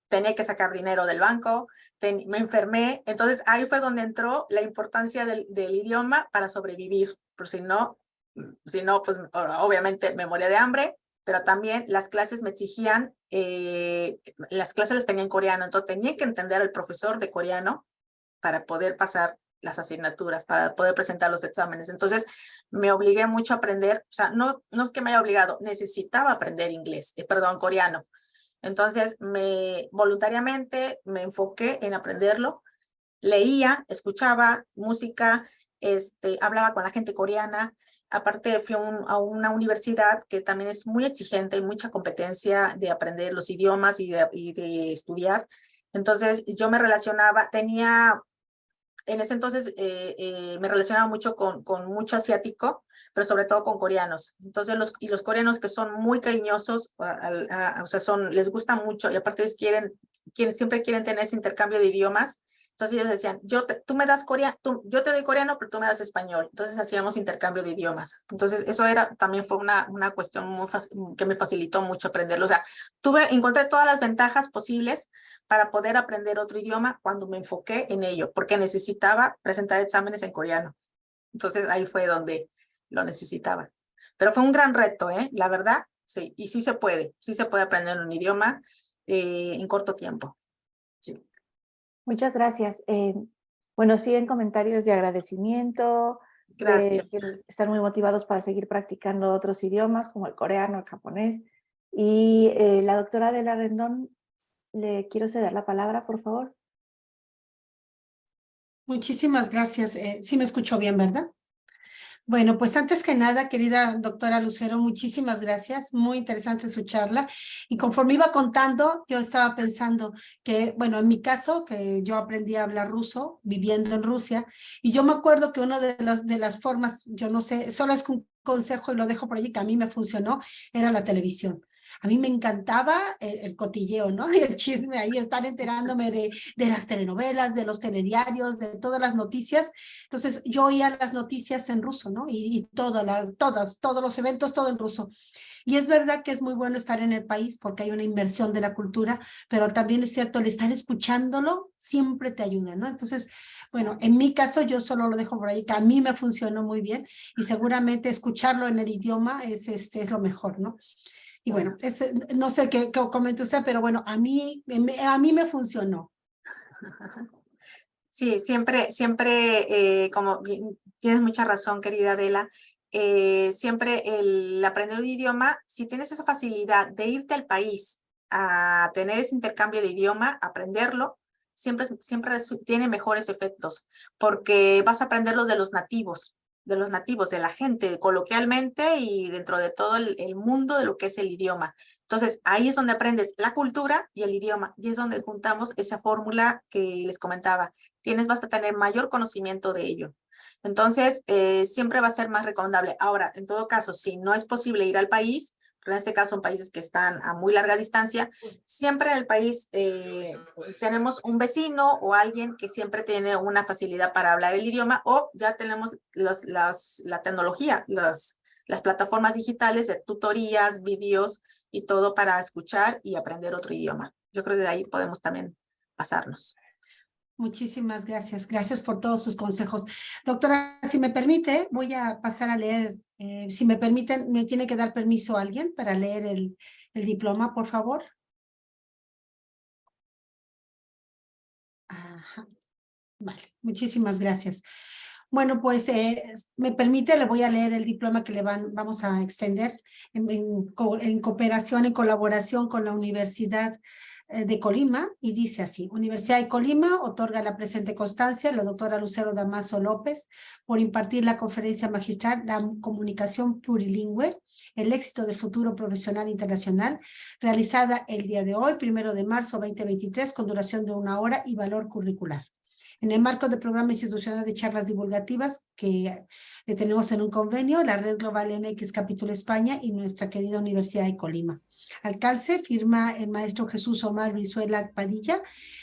tenía que sacar dinero del banco, me enfermé. Entonces ahí fue donde entró la importancia del idioma para sobrevivir. Por si no, pues obviamente me moría de hambre, pero también las clases me exigían, las clases las tenía en coreano, entonces tenía que entender al profesor de coreano para poder pasar las asignaturas, para poder presentar los exámenes. Entonces me obligué mucho a aprender, o sea, no es que me haya obligado, necesitaba aprender coreano. Entonces, voluntariamente me enfoqué en aprenderlo, leía, escuchaba música, hablaba con la gente coreana. Aparte, fui a una universidad que también es muy exigente y mucha competencia de aprender los idiomas y de estudiar. Entonces, yo me relacionaba, tenía en ese entonces me relacionaba mucho con mucho asiático, pero sobre todo con coreanos. Entonces, los coreanos que son muy cariñosos, o sea, les gusta mucho, y aparte ellos siempre quieren tener ese intercambio de idiomas. Entonces ellos decían, tú me das yo te doy coreano, pero tú me das español. Entonces hacíamos intercambio de idiomas. Entonces eso también fue una cuestión que me facilitó mucho aprenderlo. O sea, encontré todas las ventajas posibles para poder aprender otro idioma cuando me enfoqué en ello, porque necesitaba presentar exámenes en coreano. Entonces ahí fue donde lo necesitaba. Pero fue un gran reto, la verdad, sí. Y sí se puede aprender un idioma en corto tiempo. Sí. Muchas gracias. Bueno, siguen comentarios de agradecimiento, Gracias. de que están muy motivados para seguir practicando otros idiomas como el coreano, el japonés. Y la doctora Adela Rendón, le quiero ceder la palabra, por favor. Muchísimas gracias. Sí me escuchó bien, ¿verdad? Bueno, pues antes que nada, querida doctora Lucero, muchísimas gracias. Muy interesante su charla. Y conforme iba contando, yo estaba pensando que, bueno, en mi caso, que yo aprendí a hablar ruso viviendo en Rusia, y yo me acuerdo que una de las formas, yo no sé, solo es un consejo y lo dejo por allí, que a mí me funcionó, era la televisión. A mí me encantaba el cotilleo, ¿no? Y el chisme ahí, estar enterándome de las telenovelas, de los telediarios, de todas las noticias. Entonces, yo oía las noticias en ruso, ¿no? Y todos los eventos, todo en ruso. Y es verdad que es muy bueno estar en el país porque hay una inversión de la cultura, pero también es cierto, el estar escuchándolo siempre te ayuda, ¿no? Entonces, bueno, en mi caso yo solo lo dejo por ahí, que a mí me funcionó muy bien y seguramente escucharlo en el idioma es lo mejor, ¿no? Y bueno, no sé qué comente usted, pero bueno, a mí me funcionó. Sí, siempre, como tienes mucha razón, querida Adela, siempre el aprender un idioma, si tienes esa facilidad de irte al país a tener ese intercambio de idioma, aprenderlo, siempre tiene mejores efectos, porque vas a aprenderlo de los nativos, de la gente, coloquialmente y dentro de todo el mundo de lo que es el idioma. Entonces, ahí es donde aprendes la cultura y el idioma, y es donde juntamos esa fórmula que les comentaba. Vas a tener mayor conocimiento de ello. Entonces, siempre va a ser más recomendable. Ahora, en todo caso, si no es posible ir al país, pero en este caso son países que están a muy larga distancia, siempre en el país tenemos un vecino o alguien que siempre tiene una facilidad para hablar el idioma, o ya tenemos la tecnología, las plataformas digitales de tutorías, vídeos y todo para escuchar y aprender otro idioma. Yo creo que de ahí podemos también pasarnos. Muchísimas gracias. Gracias por todos sus consejos. Doctora, si me permite, voy a pasar a leer. Si me permiten, ¿me tiene que dar permiso a alguien para leer el diploma, por favor? Ajá. Vale, muchísimas gracias. Bueno, pues me permite, le voy a leer el diploma que vamos a extender en cooperación, en colaboración con la Universidad de Colima, y dice así: Universidad de Colima otorga la presente constancia a la doctora Lucero Damaso López por impartir la conferencia magistral La Comunicación Plurilingüe, el éxito del futuro profesional internacional, realizada el día de hoy, 1 de marzo 2023, con duración de 1 hora y valor curricular. En el marco del programa institucional de charlas divulgativas que tenemos en un convenio, la Red Global MX Capítulo España y nuestra querida Universidad de Colima. Al calce firma el maestro Jesús Omar Brizuela Padilla,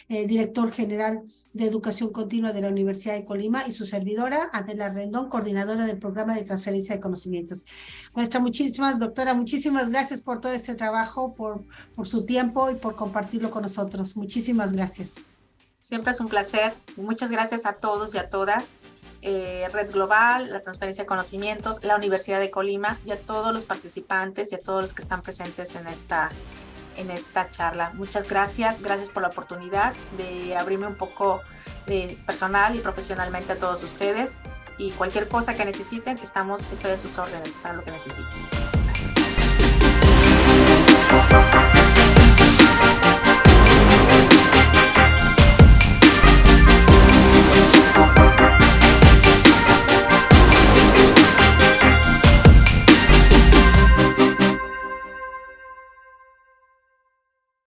director general de Educación Continua de la Universidad de Colima, y su servidora Adela Rendón, coordinadora del programa de transferencia de conocimientos. Doctora, muchísimas gracias por todo este trabajo, por su tiempo y por compartirlo con nosotros. Muchísimas gracias. Siempre es un placer. Muchas gracias a todos y a todas. Red Global, la transferencia de conocimientos, la Universidad de Colima, y a todos los participantes y a todos los que están presentes en esta charla. Muchas gracias. Gracias por la oportunidad de abrirme un poco personal y profesionalmente a todos ustedes. Y cualquier cosa que necesiten, estoy a sus órdenes para lo que necesiten.